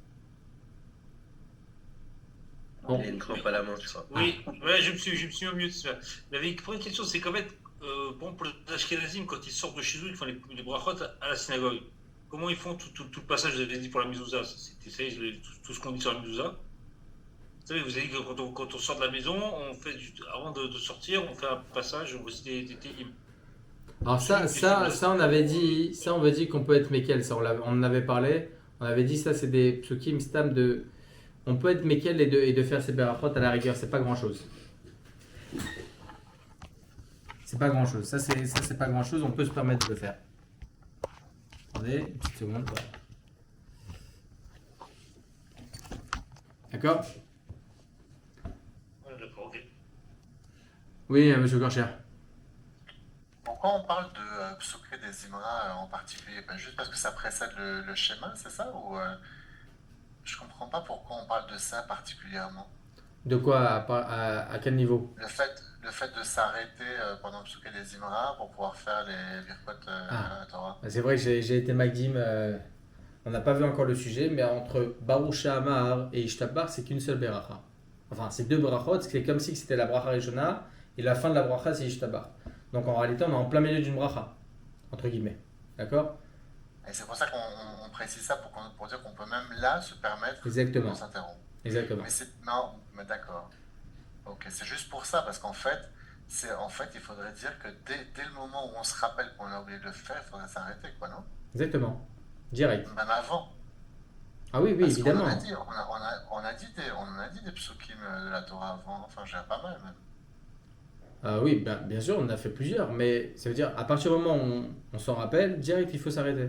Il a une crampe à la main, je crois. Oui, ouais, je me suis mis au mieux de ça. Mais la première question, c'est qu'en fait, bon, pour les Ashkenazim, quand ils sortent de chez eux, ils font les brachot à la synagogue. Comment ils font tout le passage, vous avez dit pour la mezouza, tout ce qu'on dit sur la mezouza. Vous savez, vous avez dit que quand on sort de la maison, on fait avant de sortir, on fait un passage, on récite des télim. Alors ça on avait dit, qu'on peut être Mekel, ça on en avait parlé. On avait dit ça c'est des psukim stam de... On peut être Mekel et de faire ses berachot à la rigueur, c'est pas grand chose. C'est pas grand chose, ça c'est pas grand chose, on peut se permettre de le faire. Attendez, une petite seconde. Voilà. D'accord? Ouais, d'accord, ok. Oui, monsieur Gorcher. Pourquoi on parle de Psuké des Zimra en particulier? Juste parce que ça précède le schéma, c'est ça? Ou je comprends pas pourquoi on parle de ça particulièrement. De quoi? À quel niveau? Le fait de s'arrêter pendant Psuké des Zimra pour pouvoir faire les Birkot Torah. C'est vrai que j'ai été Magdim, on n'a pas vu encore le sujet, mais entre Baruch Amar et Ishtabar, c'est qu'une seule beracha. Enfin, c'est deux berachot, c'est comme si c'était la bracha Rishona, et la fin de la bracha, c'est Ishtabar. Donc en réalité, on est en plein milieu d'une bracha, entre guillemets. D'accord? Et c'est pour ça qu'on précise ça pour dire qu'on peut même là se permettre Exactement. de s'interrompre. Exactement. Non, mais d'accord. Ok, c'est juste pour ça, parce qu'en fait, il faudrait dire que dès le moment où on se rappelle qu'on a oublié de le faire, il faudrait s'arrêter, quoi, non? Exactement. Direct. Même avant. Ah oui, Parce évidemment. qu'on en a dit des psukim de la Torah avant, enfin, j'ai pas mal même. Ah oui, bien sûr, on en a fait plusieurs, mais ça veut dire, à partir du moment où on s'en rappelle, direct, il faut s'arrêter.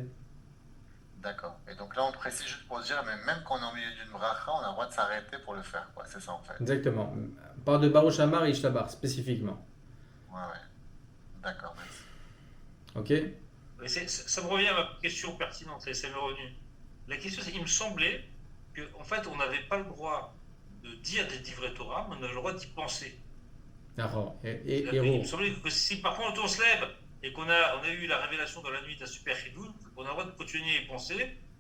D'accord. Et donc là, on précise juste pour dire, mais même quand on est au milieu d'une bracha, on a le droit de s'arrêter pour le faire, quoi. C'est ça, en fait. Exactement. On parle de Baruch Amar et Ishtabar, spécifiquement. Ouais. D'accord, merci. Ok? Mais ça me revient à ma question pertinente, ça m'est revenu. La question, c'est qu'il me semblait qu'en fait, on n'avait pas le droit de dire des divrei Torah, mais on avait le droit d'y penser. D'accord. Et Il me héros. semblait que si par contre on se lève et qu'on a eu la révélation dans la nuit d'un super chidoun, on a le droit de continuer à y penser,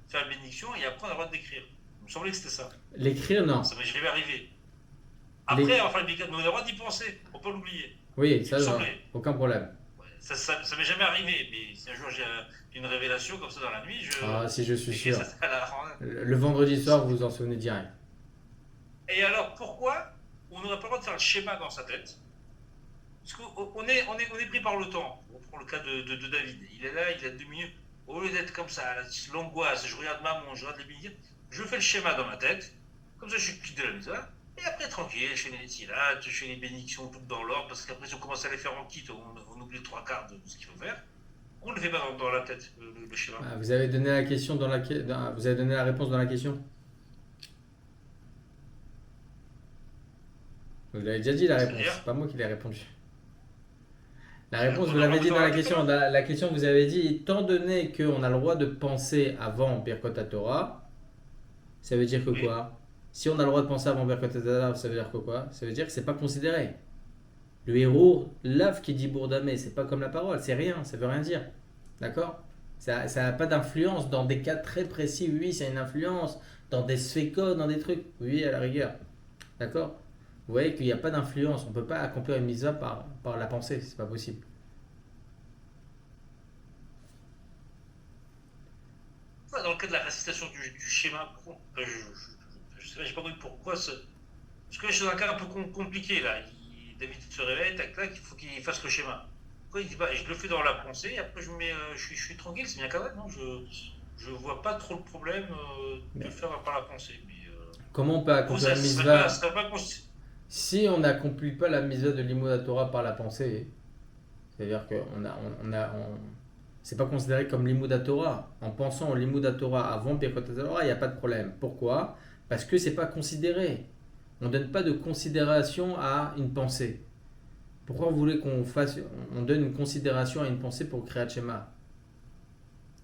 faire la bénédiction et après on a le droit d'écrire. Il me semblait que c'était ça. L'écrire, non. Ça m'est jamais arrivé. Après, enfin, mais on a le droit d'y penser, faut pas l'oublier. Oui, Il ça, me non. semblait. Aucun problème. Ouais, ça m'est jamais arrivé, mais si un jour j'ai une révélation comme ça dans la nuit, Ah, si je suis j'écris sûr. ça à la- Le vendredi soir, vous vous en souvenez direct. Et alors, pourquoi on n'aurait pas le droit de faire le schéma dans sa tête? Parce qu'on est pris par le temps. On prend le cas de David. Il est là, il a 2 minutes. Au lieu d'être comme ça, l'angoisse, je regarde maman, je regarde les bénédictions, je fais le schéma dans ma tête. Comme ça, je suis quitte de la maison. Et après, tranquille, je fais les tilates, je fais les bénédictions toutes dans l'ordre. Parce qu'après, si on commence à les faire en kit, on oublie 3/4 de ce qu'il faut faire. On ne le fait pas dans la tête, le schéma. Ah, vous avez donné la question vous avez donné la réponse dans la question. Vous l'avez déjà dit la réponse. C'est-à-dire C'est pas moi qui l'ai répondu. La réponse, On vous a l'avez dit dans dans la la question. La question, vous avez dit, étant donné qu'on a le droit de penser avant Birkot Torah, ça veut dire que Oui. quoi? Si on a le droit de penser avant Birkot Torah, ça veut dire que quoi? Ça veut dire que c'est pas considéré. Le héros, l'ave qui dit bourdamé, c'est pas comme la parole, c'est rien, ça veut rien dire. D'accord? Ça n'a pas d'influence dans des cas très précis. Oui, ça a une influence dans des sphécodes, dans des trucs. Oui, à la rigueur. D'accord? Vous voyez qu'il n'y a pas d'influence. On ne peut pas accomplir une mitzvah par la pensée. C'est pas possible. Ouais, dans le cas de la récitation du schéma, je sais pas, j'ai pas compris pourquoi. Parce que là, je suis dans un cas un peu compliqué là. David se réveille, tac tac, il faut qu'il fasse le schéma. Pourquoi il dit bah, je le fais dans la pensée, et après je suis tranquille, c'est bien cadré, non? Je vois pas trop le problème de le faire par la pensée. Mais, Comment on peut accomplir ça une serait mitzvah pas, ça serait pas si on n'accomplit pas la mitzvah de l'Imoud Torah par la pensée? C'est-à-dire que c'est pas considéré comme l'Imoud Torah. En pensant au l'Imoud Torah avant Birkot Torah, il n'y a pas de problème. Pourquoi? Parce que c'est pas considéré. On ne donne pas de considération à une pensée. Pourquoi vous voulez on donne une considération à une pensée pour Kriyat Shema?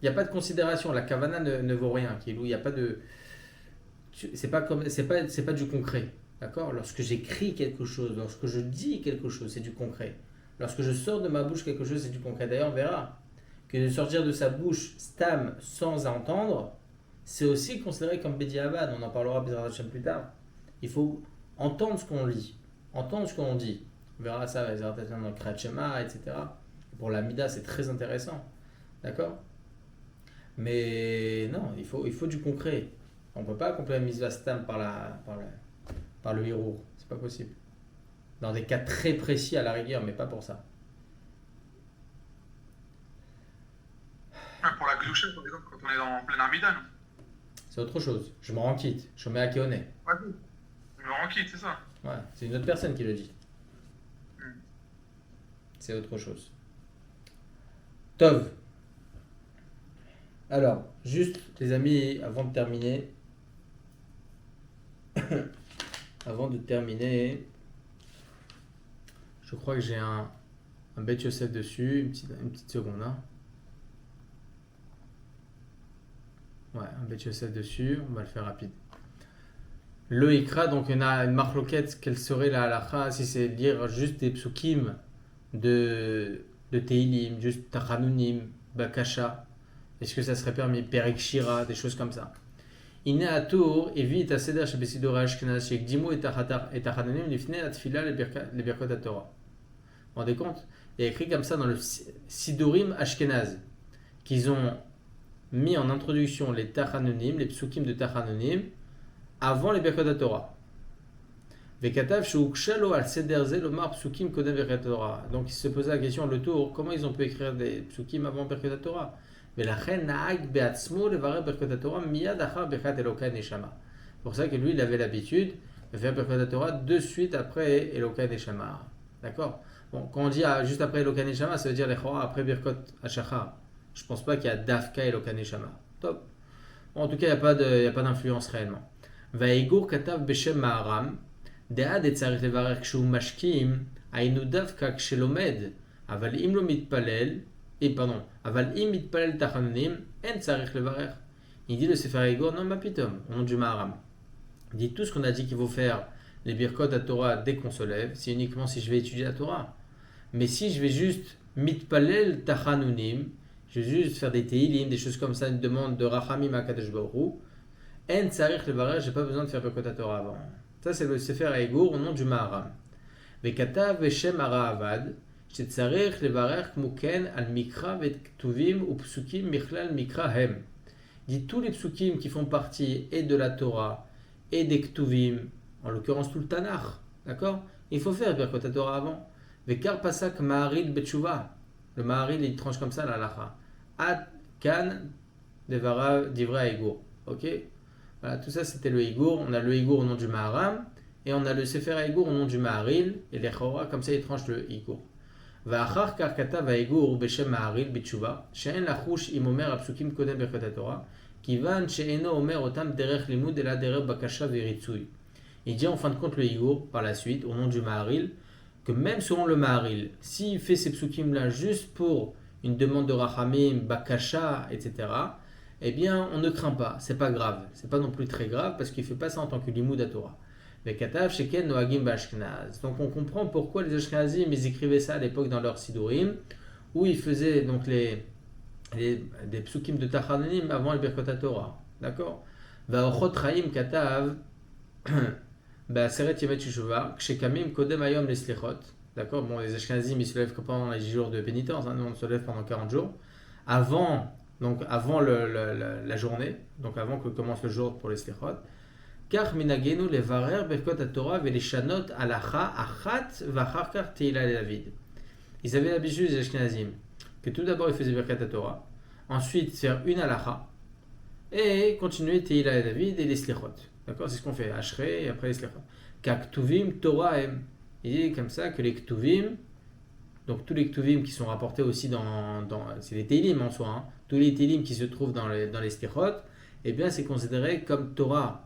Il n'y a pas de considération. La kavana ne vaut rien. Il n'y a pas de. C'est pas du concret. D'accord? Lorsque j'écris quelque chose, lorsque je dis quelque chose, c'est du concret. Lorsque je sors de ma bouche quelque chose, c'est du concret. D'ailleurs, on verra que de sortir de sa bouche stam sans entendre, c'est aussi considéré comme Bediavad. On en parlera plus tard. Il faut entendre ce qu'on lit, entendre ce qu'on dit. On verra ça dans le Kriyat Shema, etc. Pour la Mida, c'est très intéressant. D'accord? Mais non, il faut du concret. On ne peut pas accomplir une mitzvah stam par le héros. C'est pas possible. Dans des cas très précis à la rigueur, mais pas pour ça. Pour la Gdoucha, par exemple, quand on est en plein Armidan. C'est autre chose. Je me rends quitte. Je mets à Keone. Ouais, je me rends quitte, c'est ça. Ouais, c'est une autre personne qui le dit. Mm. C'est autre chose. Tov. Alors, juste les amis, avant de terminer, je crois que j'ai un Bet Yosef dessus, une petite seconde. Hein. Ouais, un Bet Yosef dessus, on va le faire rapide. Le Ikra, donc il y en a une marloquette, quelle serait la halakha si c'est lire juste des psukim de Teilim, juste Tachanunim, Bakasha. Est-ce que ça serait permis? Perek Shira, des choses comme ça. Ine Atour, évite à Seder chez Bessidor Ashkenaz, chez Gdimo et Tachanunim, l'ifne atfila les Birkot Torah. Vous vous rendez compte? Il y a écrit comme ça dans le Sidurim Ashkenaz, qu'ils ont mis en introduction les Tachanunim, les psukim de Tachanunim, avant les Birkot Torah. Vekatav sheukshallo al sederze lomar psukim kodem Birkot Torah. Donc il se posait la question le tour, comment ils ont pu écrire des psukim avant Birkot Torah? Velachen naag beatzmo levarer Birkot Torah miyad achar birkat Elokai Neshama. C'est pour ça que lui il avait l'habitude de faire Birkot Torah de suite après Elokai Neshama. D'accord? Bon, quand on dit juste après Elokai Neshama, ça veut dire les chora après Birkot Hashachar. Je pense pas qu'il y a Dafka Elokai Neshama. Top. Bon, en tout cas, il n'y a pas d'influence réellement. Vaïgour katav beshem ma'aram, de'ad et tzarich levarer kshu mashkim, ainu davka kshelomed, aval im lo mitpalel, aval im mitpalel tachanunim, en tzarich levarer. Il dit le Sefer Igor, non, ma pitom, au nom du ma'aram. Il dit tout ce qu'on a dit qu'il faut faire les birkot à Torah dès qu'on se lève, c'est uniquement si je vais étudier la Torah. Mais si je vais juste mitpalel tachanunim, je vais juste faire des teilim, des choses comme ça, une demande de rachamim à Kadosh Baruch Hu, en tsarich levarer, j'ai pas besoin de faire birkot à Torah avant. Ça c'est le Sefer Haïgour au nom du Maharam. Vekatav veshem ara avad, shetzarich levarer kmuken al mikra vet ktuvim ou psukim michlal mikra hem. Dit tous les psukim qui font partie et de la Torah et des ktuvim, en l'occurrence tout le Tanakh, d'accord? Il faut faire birkot à Torah avant. Vekar pasak Maharil Betshuva. Le Maharil, il tranche comme ça la halacha. Ad kan divrei Haïgour. Ok? Voilà, tout ça c'était le Haïgour. On a le Haïgour au nom du Maharam et on a le Sefer Haïgour au nom du Maharil et les Chora, comme ça il tranche le Haïgour. Va'achar kar katav Haïgour beshem Maharil Betshuva. She'en lachush im omer apsukim kodem birkot haTorah. Kivan she'eno omer otam derech limud ela derech bakasha v'ritzui. Il dit en fin de compte le Haïgour par la suite au nom du Maharil que même selon le Maharil, s'il fait ces psukim là juste pour une demande de rachamim, bakasha, etc., eh bien on ne craint pas, c'est pas grave, c'est pas non plus très grave parce qu'il fait pas ça en tant que limud à Torah. Mais katav sheken noagim bashkenaz. Donc on comprend pourquoi les Ashkenazim ils écrivaient ça à l'époque dans leur sidurim où ils faisaient donc des psukim de tachanunim avant le birkot Torah, d'accord? Va'ochot chaim katav Seret Yemet Shuvah, Kshekamim Kodem Ayom les Slichot. D'accord? Bon, les Ashkenazim ils se lèvent que pendant les 10 jours de pénitence, nous on se lève pendant 40 jours. Avant la journée, donc avant que commence le jour pour les Slichot. Car Minagenu les Varer Berkot Torah ve les Shanot Alacha Achat Vacharkar Teila le David. Ils avaient l'habitude, les Ashkenazim, que tout d'abord ils faisaient Berkot Torah, ensuite faire une Alacha, et continuer Teila le David et les Slichot. D'accord, c'est ce qu'on fait, Ashrei et après les Slichot. Kaktuvim Torah em. Il dit comme ça que les Ktuvim, donc tous les Ktuvim qui sont rapportés aussi c'est les Teilim en soi, hein, tous les Teilim qui se trouvent dans les Slichot, eh bien c'est considéré comme Torah.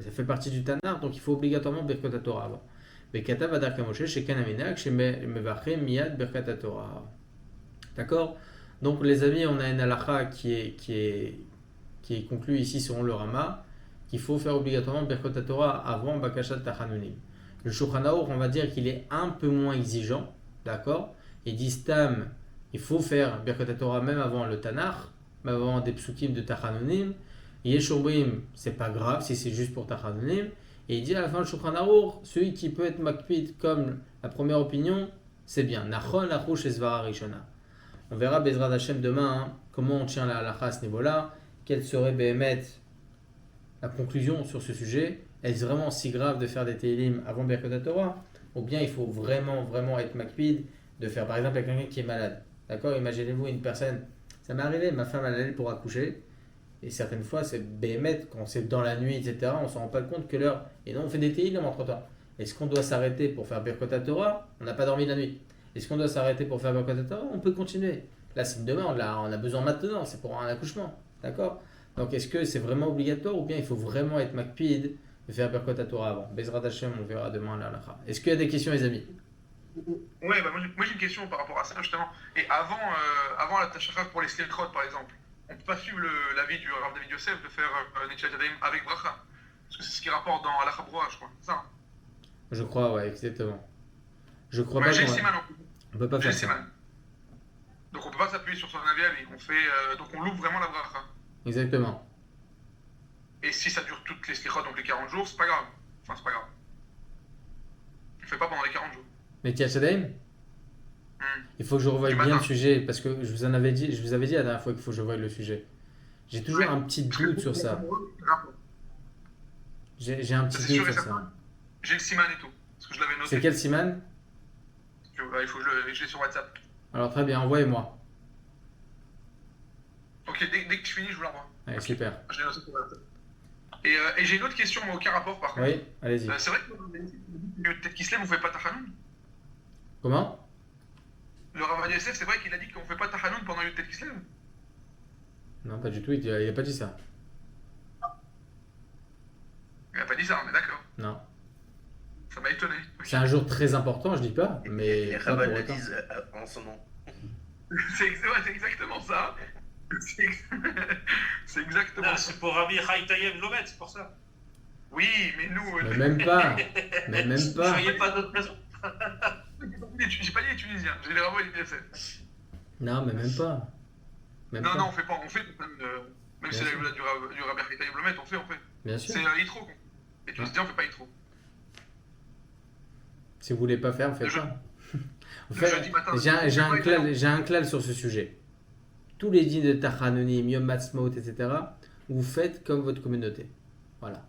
Ça fait partie du Tanakh, donc il faut obligatoirement Birkot Torah avant. Bekatav Adar Kamoshe, Shekan Aminak, Shemevachem Miyad Birkot Torah. D'accord? Donc les amis, on a une halakha qui est conclue ici selon le Rama, qu'il faut faire obligatoirement Birkot Torah avant Bakashat Tachanunim. Le Shulchan Aruch, on va dire qu'il est un peu moins exigeant, d'accord? Il dit Stam, il faut faire Birkot Torah même avant le Tanakh, même avant des psukim de Tachanunim. Yeshobrim, c'est pas grave si c'est juste pour Tachanunim. Et il dit à la fin le Shulchan Aruch, celui qui peut être makpid comme la première opinion, c'est bien. Nachon lachush esvara rishona. On verra Bezrat Hashem demain comment on tient la halakha à ce niveau-là, quelle serait Behemet la conclusion sur ce sujet. Est-ce vraiment si grave de faire des Teilim avant Birkot Torah? Ou bien il faut vraiment être makpid de faire par exemple à quelqu'un qui est malade. D'accord? Imaginez-vous une personne, ça m'est arrivé, ma femme elle allait pour accoucher, et certaines fois c'est Behemet, quand c'est dans la nuit, etc., on ne s'en rend pas compte que l'heure, et non on fait des Teilim entre temps. Est-ce qu'on doit s'arrêter pour faire Birkot Torah? On n'a pas dormi la nuit. Est-ce qu'on doit s'arrêter pour faire Birkot Torah? On peut continuer. Là c'est une demande, là on a besoin maintenant, c'est pour un accouchement. D'accord? Donc est-ce que c'est vraiment obligatoire ou bien il faut vraiment être makpid de faire Birkot Torah avant? Bezrat Hashem, on verra demain la halakha. Est-ce qu'il y a des questions les amis? Ouais, bah moi j'ai une question par rapport à ça justement. Et avant la Tashachar pour les Slichot par exemple, on ne peut pas suivre l'avis du Rav David Yosef de faire Netzilat Yadayim avec Bracha. Parce que c'est ce qui rapporte dans Halakha Broa, je crois. C'est ça? Je crois, ouais, exactement. Je crois Ouais, pas j'ai le qu'on Siman. on peut pas J'ai faire le ça. Siman. Donc on peut pas s'appuyer sur son avis à lui. Donc on loupe vraiment la Bracha. Exactement. Et si ça dure toutes les Slichot, donc les 40 jours, c'est pas grave. Enfin, c'est pas grave. On fait pas pendant les 40 jours. Mais Tiachadaim, il faut que je revoie Du bien matin. le sujet parce que je vous avais dit la dernière fois qu'il faut que je voie le sujet. J'ai toujours un petit doute sur ça. J'ai un petit C'est sûr doute et sur ça. certain. J'ai le Siman et tout. Parce que je l'avais noté. C'est quel Siman? Il faut que je l'ai sur WhatsApp. Alors très bien, envoyez-moi. Ok, dès que tu finis, je vous l'envoie. Allez, super. Je l'ai noté sur WhatsApp. Et j'ai une autre question, mais aucun rapport par contre. Oui, allez-y. C'est vrai que le Tet Kislev, on fait pas Tachanun. Comment? Le Rav Yosef, c'est vrai qu'il a dit qu'on fait pas Tachanun pendant le Tet Kislev. Non, pas du tout, il a pas dit ça. Il a pas dit ça, on est d'accord. Non. Ça m'a étonné. C'est un jour très important, je dis pas, mais Les pas rabbins pour le autant. disent en son nom. C'est exactement ça. C'est exactement Non, ça. c'est pour Rabbi Chaitayem Lomet, c'est pour ça. Oui, mais nous. Mais même pas. Mais même Vous pas. voyez pas d'autre raison. J'ai pas dit les Tunisiens, j'ai les Ravo et les BSF. Non, mais même pas. Même Non, pas. non, on fait pas, on fait même si Bien c'est sûr. du Rabbi Rita Iblomet, on fait. Bien sûr. C'est Itro. Les Tunisiens, on fait pas Itro. Si vous voulez pas faire, faites Le pas. Vous le faites- jeudi matin. J'ai un clal sur ce sujet. Tous les dînes de Tachanonim, Yom Ha'atzmaut, etc., vous faites comme votre communauté. Voilà.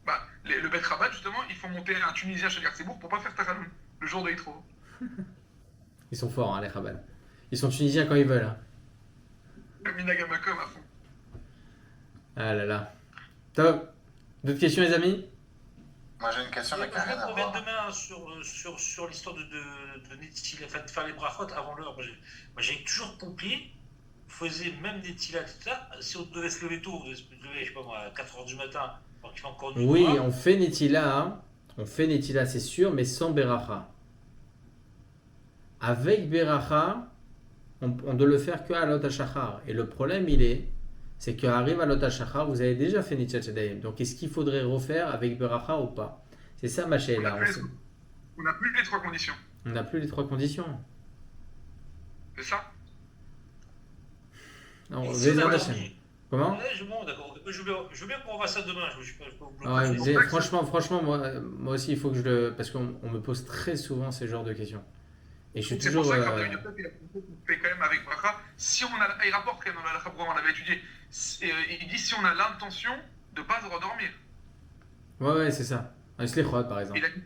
Bah, le Bet Rabat, justement, ils font monter un Tunisien chez Garcibourg pour pas faire Tachanoun, le jour de Itro. Ils sont forts, hein, les Chabal. Ils sont tunisiens quand ils veulent. Hein. Le Minagamakom à fond. Ah là là. Top. D'autres questions, les amis? Moi j'ai une question, mais qui n'a Je rien à vais revenir voir. demain sur l'histoire de Netila, enfin, de faire les brachot avant l'heure. Moi, j'ai toujours compris, on faisait même Netila, tout ça, si on devait se lever tôt, on devait se lever, je sais pas moi, à 4h du matin, alors qu'il fait encore nuit. Oui, noire. on fait Netila. Hein. On fait Netila, c'est sûr, mais sans Beracha. Avec Beracha, on doit le faire que à Lot HaShachar. Et le problème, c'est qu'arrive à Lot HaShachar, vous avez déjà fait Nitchat Shadayim. Donc, est-ce qu'il faudrait refaire avec Beracha ou pas? C'est ça, ma chérie, là. On n'a plus les trois conditions. On n'a plus les trois conditions. C'est ça? Non, Et si on Bezrat avait Hashem. dit- Comment? Ouais, bon, d'accord. Je veux bien qu'on revoie ça demain. Je peux vous Ouais, bloquer. c'est- franchement, moi aussi, il faut que je le. Parce qu'on me pose très souvent ces genres de questions. Et je suis C'est pour toujours. ça que Rabbi Yosef, il a fait quand même avec Bracha. Si on a, il rapporte quand même dans la Halakha, on l'avait étudié. Il dit si on a l'intention de ne pas se redormir. Ouais, c'est ça. Un Slichot, par exemple. Il a dit,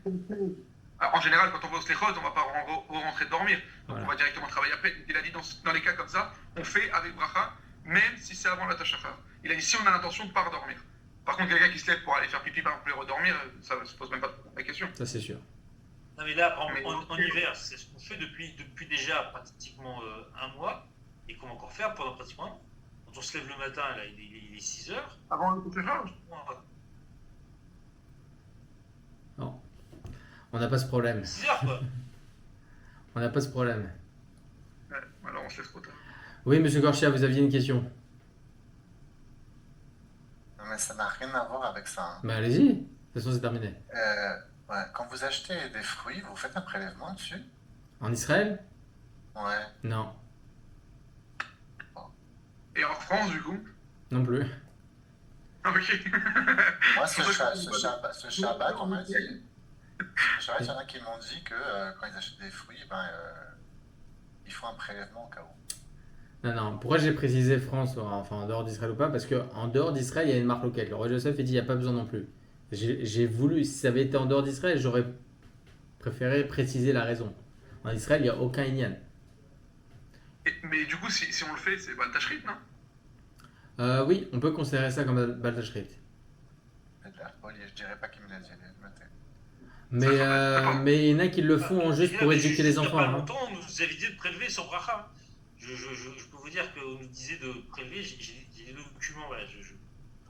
en général, quand on va au Slichot, on ne va pas rentrer dormir. Donc Voilà. on va directement travailler après. Il a dit dans les cas comme ça, on fait avec Bracha, même si c'est avant la Tachachar. Il a dit si on a l'intention de ne pas redormir. Par contre, quelqu'un qui se lève pour aller faire pipi, par exemple, et redormir, ça ne se pose même pas la question. Ça, c'est sûr. Non, mais là, en hiver, c'est ce qu'on fait depuis déjà pratiquement un mois et qu'on va encore faire pendant pratiquement un an. Quand on se lève le matin, là, il est 6 heures. Avant le Tachachar, Non. On n'a pas ce problème. 6 heures, quoi. On n'a pas ce problème. ouais, alors on se lève trop tard. Oui, monsieur Gorchia, vous aviez une question. Non, mais ça n'a rien à voir avec ça. Hein. Bah, allez-y. De toute façon, c'est terminé. Ouais, quand vous achetez des fruits, vous faites un prélèvement dessus? En Israël? Ouais. Non. Et en France, du coup? Non plus. Ah, ok. Moi, ce Shabbat, on m'a dit. Ce Shabbat, il y en a qui m'ont dit que quand ils achètent des fruits, il faut un prélèvement au cas où. Non. Pourquoi j'ai précisé France, enfin en dehors d'Israël ou pas? Parce qu'en dehors d'Israël, il y a une marque locale. Le roi Joseph, il dit il n'y a pas besoin non plus. J'ai voulu, si ça avait été en dehors d'Israël, j'aurais préféré préciser la raison. En Israël, il n'y a aucun Inyan. Mais du coup, si on le fait, c'est Baltachrit, non? Oui, on peut considérer ça comme Baltashrit. Je dirais pas qu'il me l'a dit, notez. Mais il y en a qui le font juste pour éduquer les enfants. Il n'y a pas Hein. longtemps, on nous avait dit de prélever sur Bracha. Je peux vous dire qu'on nous disait de prélever. J'ai des documents, voilà.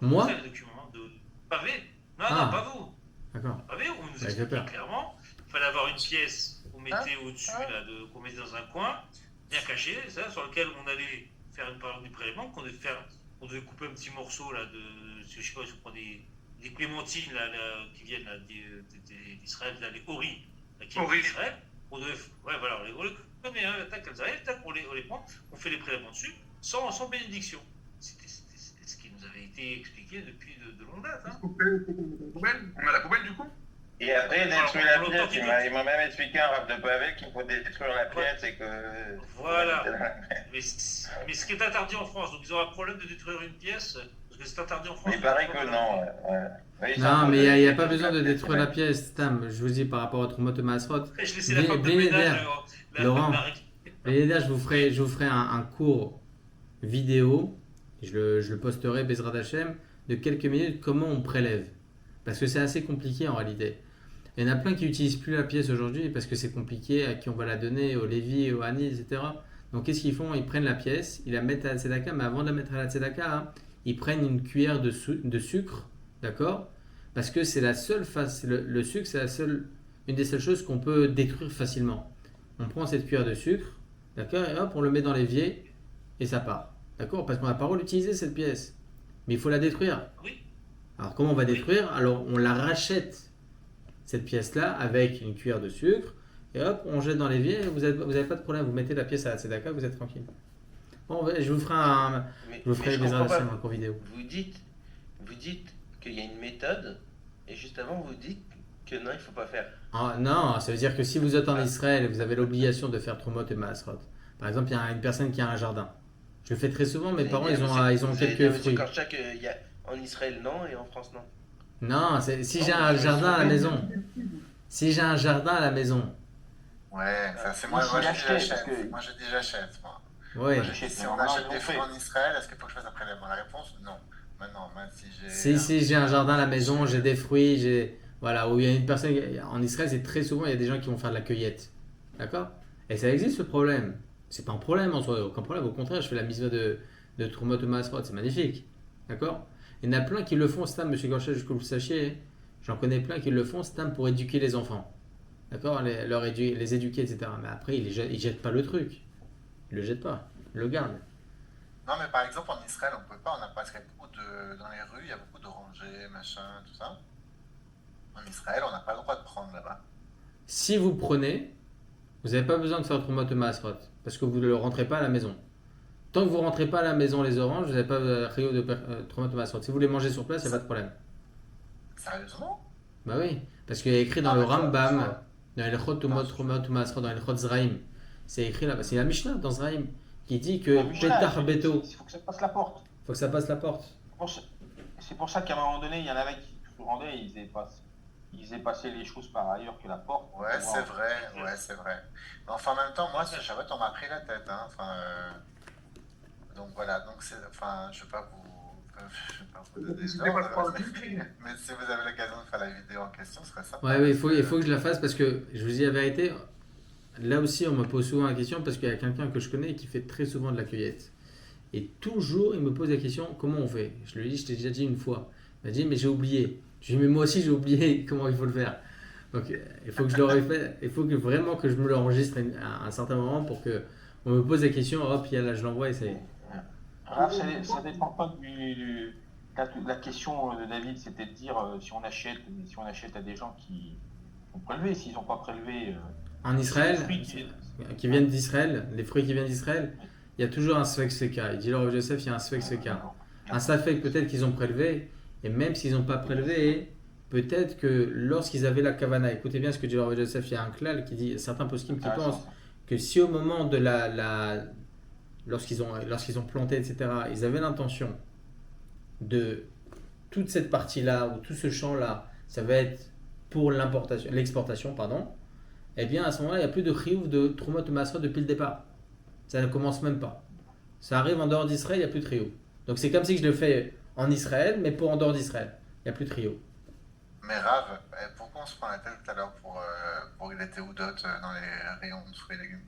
Moi? Des documents de pavé. Non, Ah. non, pas vous. D'accord. Pavé, on nous Bah, j'ai expliquait peur. clairement qu'il fallait avoir une pièce qu'on mettait au-dessus, là, qu'on mettait dans un coin, bien caché, ça, sur lequel on allait faire une parole du prélèvement, on devait couper un petit morceau là, je sais pas, je prends des clémentines là, qui viennent là, d'Israël, là, les Ori, là, qui viennent Ori. d'Israël. On devait, ouais, voilà, on les connaît, hein, tac, elles arrivent, tac, on les prend, on fait les prélèvements dessus, sans bénédiction. C'était ce qui nous avait été expliqué depuis de longue date. Hein. On a la poubelle, du coup? Et après, il Alors, détruit la on pièce. l'entend Il m'a même expliqué un rap de pavé qu'il faut détruire la pièce et que. Voilà. Mais ce qui est interdit en France, donc ils auront un problème de détruire une pièce, parce que c'est interdit en France. Il paraît que non. Ouais. Oui, Non, mais il n'y a pas besoin de détruire la pièce, Tam. Je vous dis par rapport à Trumot et Maasrot. Après, je laissais la femme de Bien ménage. aidé. Laurent. Et là, je vous ferai un cours vidéo, je le posterai, Bezrat Hashem, de quelques minutes, comment on prélève. Parce que c'est assez compliqué en réalité. Il y en a plein qui n'utilisent plus la pièce aujourd'hui parce que c'est compliqué, à qui on va la donner, au Lévi, au Hani, etc. Donc qu'est-ce qu'ils font? Ils prennent la pièce, ils la mettent à la tzedaka, mais avant de la mettre à la tzedaka, hein, ils prennent une cuillère de sucre, d'accord? Parce que c'est la seule face, le sucre, c'est une des seules choses qu'on peut détruire facilement. On prend cette cuillère de sucre, d'accord, et hop, on le met dans l'évier et ça part, d'accord? Parce qu'on n'a pas le droit d'utiliser cette pièce, mais il faut la détruire. Oui. Alors comment on va détruire? Alors on la rachète, cette pièce-là, avec une cuillère de sucre, et hop, on jette dans l'évier, et vous avez pas de problème, vous mettez la pièce à la tzedaka, vous êtes tranquille. Bon, je vous ferai je vous ferai je des comprends pas. en cours vidéo. Vous dites qu'il y a une méthode, et juste avant, vous dites que non, il faut pas faire. Ah, non, ça veut dire que si vous êtes en Israël et vous avez l'obligation de faire Trumot et Maasrot, par exemple, il y a une personne qui a un jardin. Je le fais très souvent, mes parents, ils ont quelques fruits. En Israël, non, et en France, non. Non, si j'ai un jardin à la maison. Si j'ai un jardin à la maison. Ouais, ça c'est moi, Ici, moi je dis l'acheter, j'achète. parce que- Moi je dis j'achète. Moi. Oui. Moi, je dis, si on achète des fruits en Israël, est-ce qu'il faut que je fasse un prélèvement? La réponse, non. Maintenant, même si j'ai. Si j'ai un jardin à la maison, j'ai des fruits, voilà, où il y a une personne. En Israël, c'est très souvent, il y a des gens qui vont faire de la cueillette. D'accord? Et ça existe ce problème. C'est pas un problème en soi, aucun problème. Au contraire, je fais la mitzvah de Trumot ou Maasrot, c'est magnifique. D'accord? Il y en a plein qui le font, Stam, monsieur Gorchet, jusqu'à que vous le sachiez. J'en connais plein qui le font, Stam, pour éduquer les enfants. D'accord? Les éduquer, etc. Mais après, ils jettent pas le truc. Ils le jettent pas. Ils le gardent. Non, mais par exemple, en Israël, on peut pas, on a parce qu'il y a beaucoup de. Dans les rues, il y a beaucoup d'orangers, machin, tout ça. En Israël, on n'a pas le droit de prendre là-bas. Si vous prenez, vous n'avez pas besoin de faire Trumot ou Maasrot, parce que vous ne le rentrez pas à la maison. Tant que vous ne rentrez pas à la maison les oranges, vous n'avez pas Rio de Trumot ou Maasrot. Si vous les mangez sur place, il n'y a pas de problème. Sérieusement? Bah oui, parce qu'il y a écrit dans le mais ça- Rambam, ça- dans les Chot Tumot, Trumot ou Maasrot, dans les Chot Zraim, c'est écrit là-bas, c'est la Mishnah dans Zraim, qui dit que La Mishnah, Petach Beto, il faut que ça passe la porte. faut que ça passe la porte. C'est pour ça qu'à un moment donné, il y en avait qui se rendaient, ils faisaient passer les choses par ailleurs que la porte. Ouais, c'est vrai, ouais, c'est vrai. Mais enfin, en même temps, moi, ce Shabbat, on m'a pris la tête, hein. Enfin, donc voilà, donc c'est, enfin, je vais pas vous donner C'était pas trop mais si vous avez l'occasion de faire la vidéo en question, ce serait sympa. Ouais, oui, il faut que je la fasse parce que, je vous dis la vérité, là aussi on me pose souvent la question parce qu'il y a quelqu'un que je connais qui fait très souvent de la cueillette. Et toujours il me pose la question, comment on fait? Je lui dis, je t'ai déjà dit une fois. Il m'a dit, mais j'ai oublié. Je lui dis, mais moi aussi j'ai oublié comment il faut le faire. Donc il faut que je le répète, il faut que vraiment que je me l'enregistre à un certain moment pour que on me pose la question, hop, là je l'envoie et ça y est. Raph, ça dépend pas la question de David, c'était de dire si on achète à des gens qui ont prélevé, s'ils n'ont pas prélevé. En Israël, les fruits qui viennent d'Israël, les fruits qui viennent d'Israël, il y a toujours un Sfek Seka. Il dit là, Joseph, il y a un Sfek Seka. Un Safek, peut-être qu'ils ont prélevé, et même s'ils n'ont pas prélevé, peut-être que lorsqu'ils avaient la kavana, écoutez bien ce que dit le Joseph, il y a un klal qui dit, certains poskim qui pensent que si au moment de lorsqu'ils ont planté, etc., ils avaient l'intention de toute cette partie-là, ou tout ce champ-là, ça va être pour l'exportation, pardon, eh bien à ce moment-là, il n'y a plus de chiyuv de Trumot ou Maasrot depuis le départ. Ça ne commence même pas. Ça arrive en dehors d'Israël, il n'y a plus de chiyuv. Donc c'est comme si je le fais en Israël, mais pour en dehors d'Israël. Il n'y a plus de chiyuv. Mais Rav, pourquoi on se prend la tête tout à l'heure pour les théoudotes dans les rayons de fruits et légumes?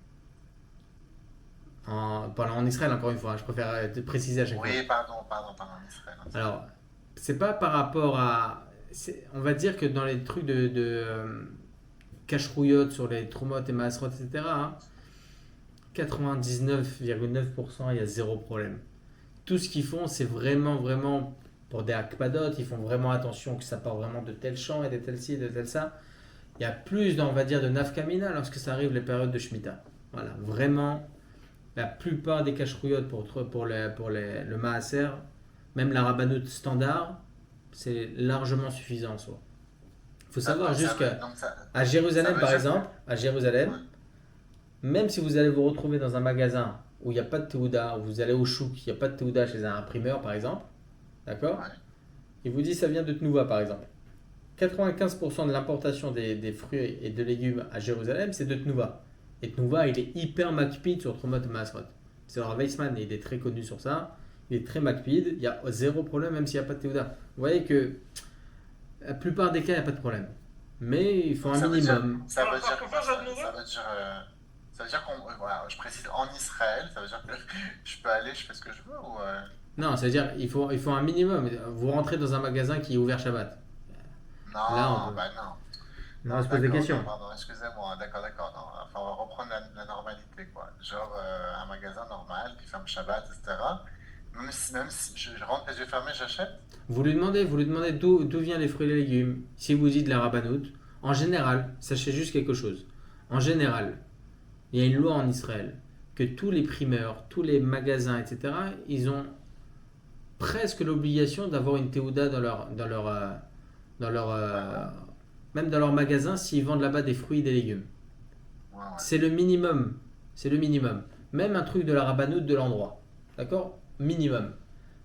En Israël, encore une fois, hein, je préfère préciser à chaque fois. Oui, pardon, en Israël. Alors, c'est pas par rapport à. On va dire que dans les trucs de cache-rouillotte sur les Trumot et Maasrot, etc., hein, 99,9%, il y a zéro problème. Tout ce qu'ils font, c'est vraiment pour des akpadot, ils font vraiment attention que ça part vraiment de tel champ et de tel ci et de tel ça. Il y a plus, on va dire, de nafkamina lorsque ça arrive les périodes de Shemitah. Voilà, vraiment, la plupart des cache-rouillottes pour le maaser, même la rabbanout standard, c'est largement suffisant en soi. Il faut savoir à Jérusalem, par exemple, à Jérusalem, même si vous allez vous retrouver dans un magasin où il n'y a pas de Teuda, où vous allez au chouk, il n'y a pas de Teuda chez un imprimeur, par exemple, d'accord? Il vous dit ça vient de Tnouva, par exemple. 95% de l'importation des fruits et de légumes à Jérusalem, c'est de Tnouva. Et Tnouva, il est hyper makpid sur Trumot et Maasrot. C'est le Rav Weissman, il est très connu sur ça. Il est très makpid, il y a zéro problème, même s'il n'y a pas de Teuda. Vous voyez que la plupart des cas, il n'y a pas de problème. Mais il faut un minimum. Ça veut dire qu'on. Voilà, je précise en Israël, ça veut dire que je peux aller, je fais ce que je veux ou. Non, c'est-à-dire il faut un minimum. Vous rentrez dans un magasin qui est ouvert Shabbat. Non, Là, non. Non, on se pose des questions. Pardon, excusez-moi, d'accord. Non, enfin, on va reprendre la normalité, quoi. Genre un magasin normal qui ferme Shabbat, etc. même si je rentre les yeux fermés, j'achète. Vous lui demandez d'où viennent les fruits et les légumes. Si vous dites la rabanout, en général, sachez juste quelque chose. En général, il y a une loi en Israël que tous les primeurs, tous les magasins, etc., ils ont presque l'obligation d'avoir une théouda même dans leur magasin s'ils vendent là-bas des fruits et des légumes. Ouais, ouais. C'est le minimum. C'est le minimum. Même un truc de la rabanout de l'endroit. D'accord? Minimum.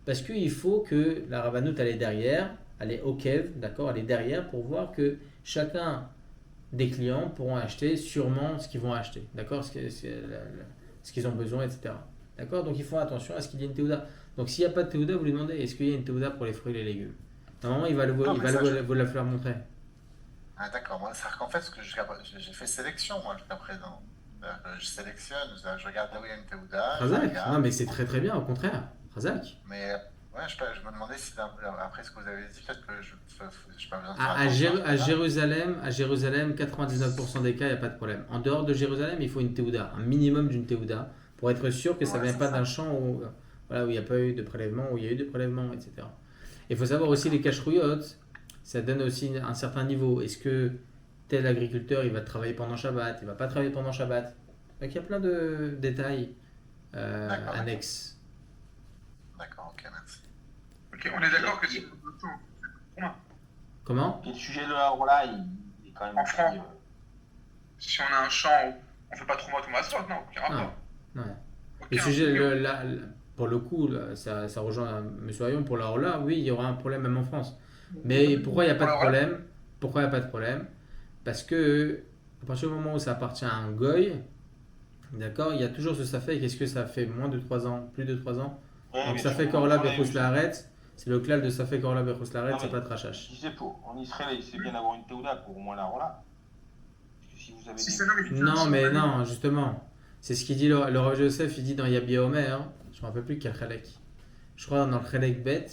Parce qu'il faut que la rabanout elle est derrière, elle est au kev, d'accord? Elle est derrière pour voir que chacun des clients pourront acheter sûrement ce qu'ils vont acheter. D'accord? Ce qu'ils ont besoin, etc. D'accord? Donc ils font attention à ce qu'il y ait une théouda. Donc s'il n'y a pas de théouda, vous lui demandez est-ce qu'il y a une théouda pour les fruits et les légumes? Normalement, il va Non, mais ça, vous la faire montrer. Ah, d'accord. Moi, c'est-à-dire qu'en fait, j'ai fait sélection, moi, jusqu'à présent. Je sélectionne, je regarde là où il y a une théouda, je Razak? regarde. Non, mais c'est très très bien, au contraire. Razak. Mais ouais, je me demandais si après ce que vous avez dit, peut-être que je n'ai pas besoin de faire À attention. Jérusalem, 99% des cas, il n'y a pas de problème. En dehors de Jérusalem, il faut une théouda, un minimum d'une théouda, pour être sûr que ça ne Ouais, vient c'est pas ça. d'un champ où il n'y a pas eu de prélèvement, où il y a eu des prélèvements, etc. Il faut savoir aussi les cacherouillottes, ça donne aussi un certain niveau. Est-ce que tel agriculteur, il va travailler pendant Shabbat, il ne va pas travailler pendant Shabbat? Donc il y a plein de détails D'accord. annexes. D'accord, ok, merci. Ok, on est d'accord que c'est Comment? Et le sujet de la là, il est quand même En aussi, France. Si on a un champ où on fait pas trop moite ou masrotte, non, aucun rapport. Non. Aucun. Le sujet, pour le coup, ça rejoint M. Ayon, pour la Rola, oui, il y aura un problème même en France. Mais pourquoi il n'y a pas de problème? Pourquoi il n'y a pas de problème? Parce que, à partir du moment où ça appartient à un goy, d'accord, il y a toujours ce safek. Est-ce que ça fait moins de 3 ans, plus de 3 ans? Ouais, Donc mais ça fait sur- Korla sur les- Bechous Laaretz, c'est le clal de ça fait Korla Bechous Laaretz, Non, c'est mais- pas de Rachash. Si c'est pour, en Israël, c'est bien d'avoir une théouda pour au moins la rola. Parce que si vous avez Si des... ça, non, mais Non, mais non, justement. C'est ce qu'il dit, le Rav Joseph, il dit dans Yabi Omer, je ne me rappelle plus quel Chalek. Je crois dans le Chalek Bet,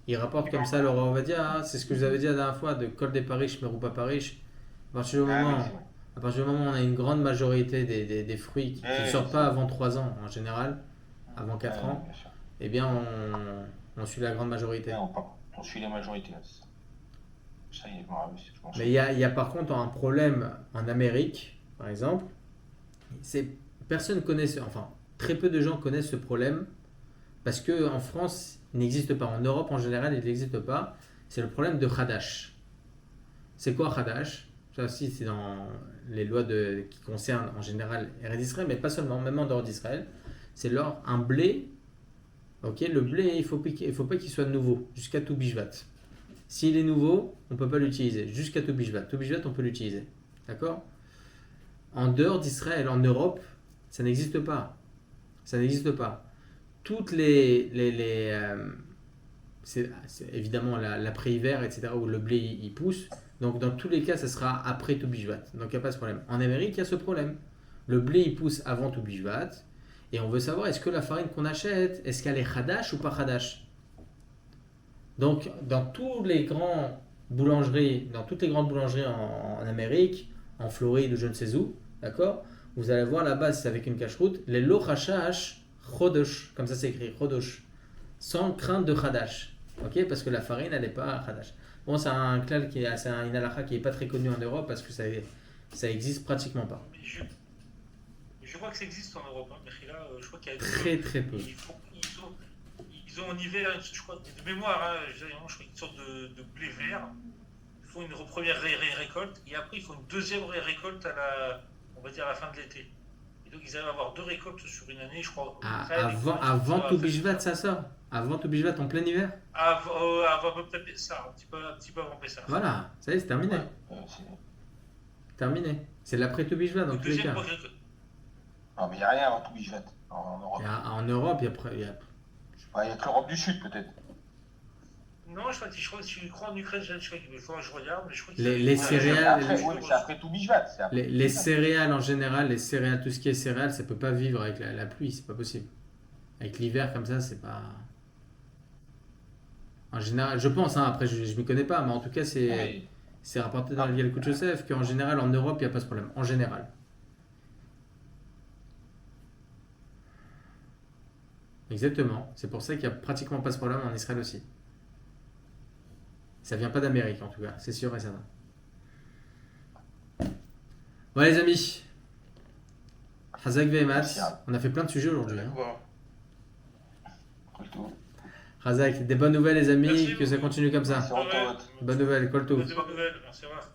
il rapporte comme ça le Rav Ovadia, c'est ce que je vous avais dit la dernière fois, de Kol des Parish, Meroupa Parish. À partir du Ah, moment, oui, c'est vrai. à partir du moment où on a une grande majorité des fruits qui ne Ouais, sortent c'est pas vrai. avant 3 ans en général, avant 4 Ouais, ans, bien sûr. eh bien on suit la grande majorité. Ouais, on suit les majorités. Là. Ça y est, je m'en Mais souviens. il y a par contre un problème en Amérique, par exemple, personne connaît, enfin très peu de gens connaissent ce problème parce que en France il n'existe pas, en Europe en général il n'existe pas. C'est le problème de Hadash. C'est quoi Hadash? Ça aussi c'est dans les lois qui concernent en général Eretz d'Israël, mais pas seulement, même en dehors d'Israël. C'est un blé. Ok, le blé il faut pas qu'il soit nouveau jusqu'à tout Bishvat. S'il est nouveau, on ne peut pas l'utiliser. Jusqu'à Toubishvat. Toubishvat, on peut l'utiliser. D'accord? En dehors d'Israël, en Europe, ça n'existe pas. Ça n'existe pas. Toutes c'est évidemment l'après-hiver, etc., où le blé il pousse. Donc, dans tous les cas, ça sera après Toubishvat. Donc, il n'y a pas ce problème. En Amérique, il y a ce problème. Le blé, il pousse avant Toubishvat. Et on veut savoir, est-ce que la farine qu'on achète, est-ce qu'elle est Hadash ou pas Hadash? Donc, dans toutes les grandes boulangeries en Amérique, en Floride ou je ne sais où, d'accord, vous allez voir là-bas, c'est avec une cache-route, les lo chashash chodosh, comme ça c'est écrit, chodosh, sans crainte de chadash, ok, parce que la farine, elle n'est pas chadash. Bon, c'est un klal c'est une halakha qui n'est pas très connu en Europe parce que ça existe pratiquement pas. Je crois que ça existe en Europe, hein, Mechila, je crois qu'il y a Très très peu. Ils ont en hiver, je crois, de mémoire, hein, je crois une sorte de blé vert. Ils font une première récolte et après ils font une deuxième récolte on va dire à la fin de l'été. Et donc ils arrivent à avoir 2 récoltes sur une année, je crois. Avant Toubishvat, ça sort. Avant Toubishvat, en plein hiver. Avant peut-être ça, un petit peu avant Pessah. Voilà, ça y est, c'est terminé. Terminé. C'est l'après Toubishvat dans tous les cas. Non, mais il n'y a rien avant tout Bishvat en Europe. En Europe, il y a Il n'y a que l'Europe du Sud, peut-être. Non, je crois que si je crois en Ukraine, je regarde, mais je crois que les céréales, C'est après tout Bishvat. les céréales en général, tout ce qui est céréales, ça peut pas vivre avec la pluie, c'est pas possible. Avec l'hiver comme ça, c'est pas. En général, je pense, hein, après je m'y connais pas, mais en tout cas c'est rapporté dans le Yalkut Joseph qu'en général en Europe il n'y a pas ce problème. En général. Exactement. C'est pour ça qu'il n'y a pratiquement pas ce problème en Israël aussi. Ça vient pas d'Amérique en tout cas, c'est sûr et certain. Bon les amis, Hazak Vehemat, on a fait plein de sujets aujourd'hui. Hein. Hazak, des bonnes nouvelles les amis, Merci que ça beaucoup. continue comme ça. Merci. Bonne nouvelle, Kolto. Bonne nouvelle, merci, au revoir.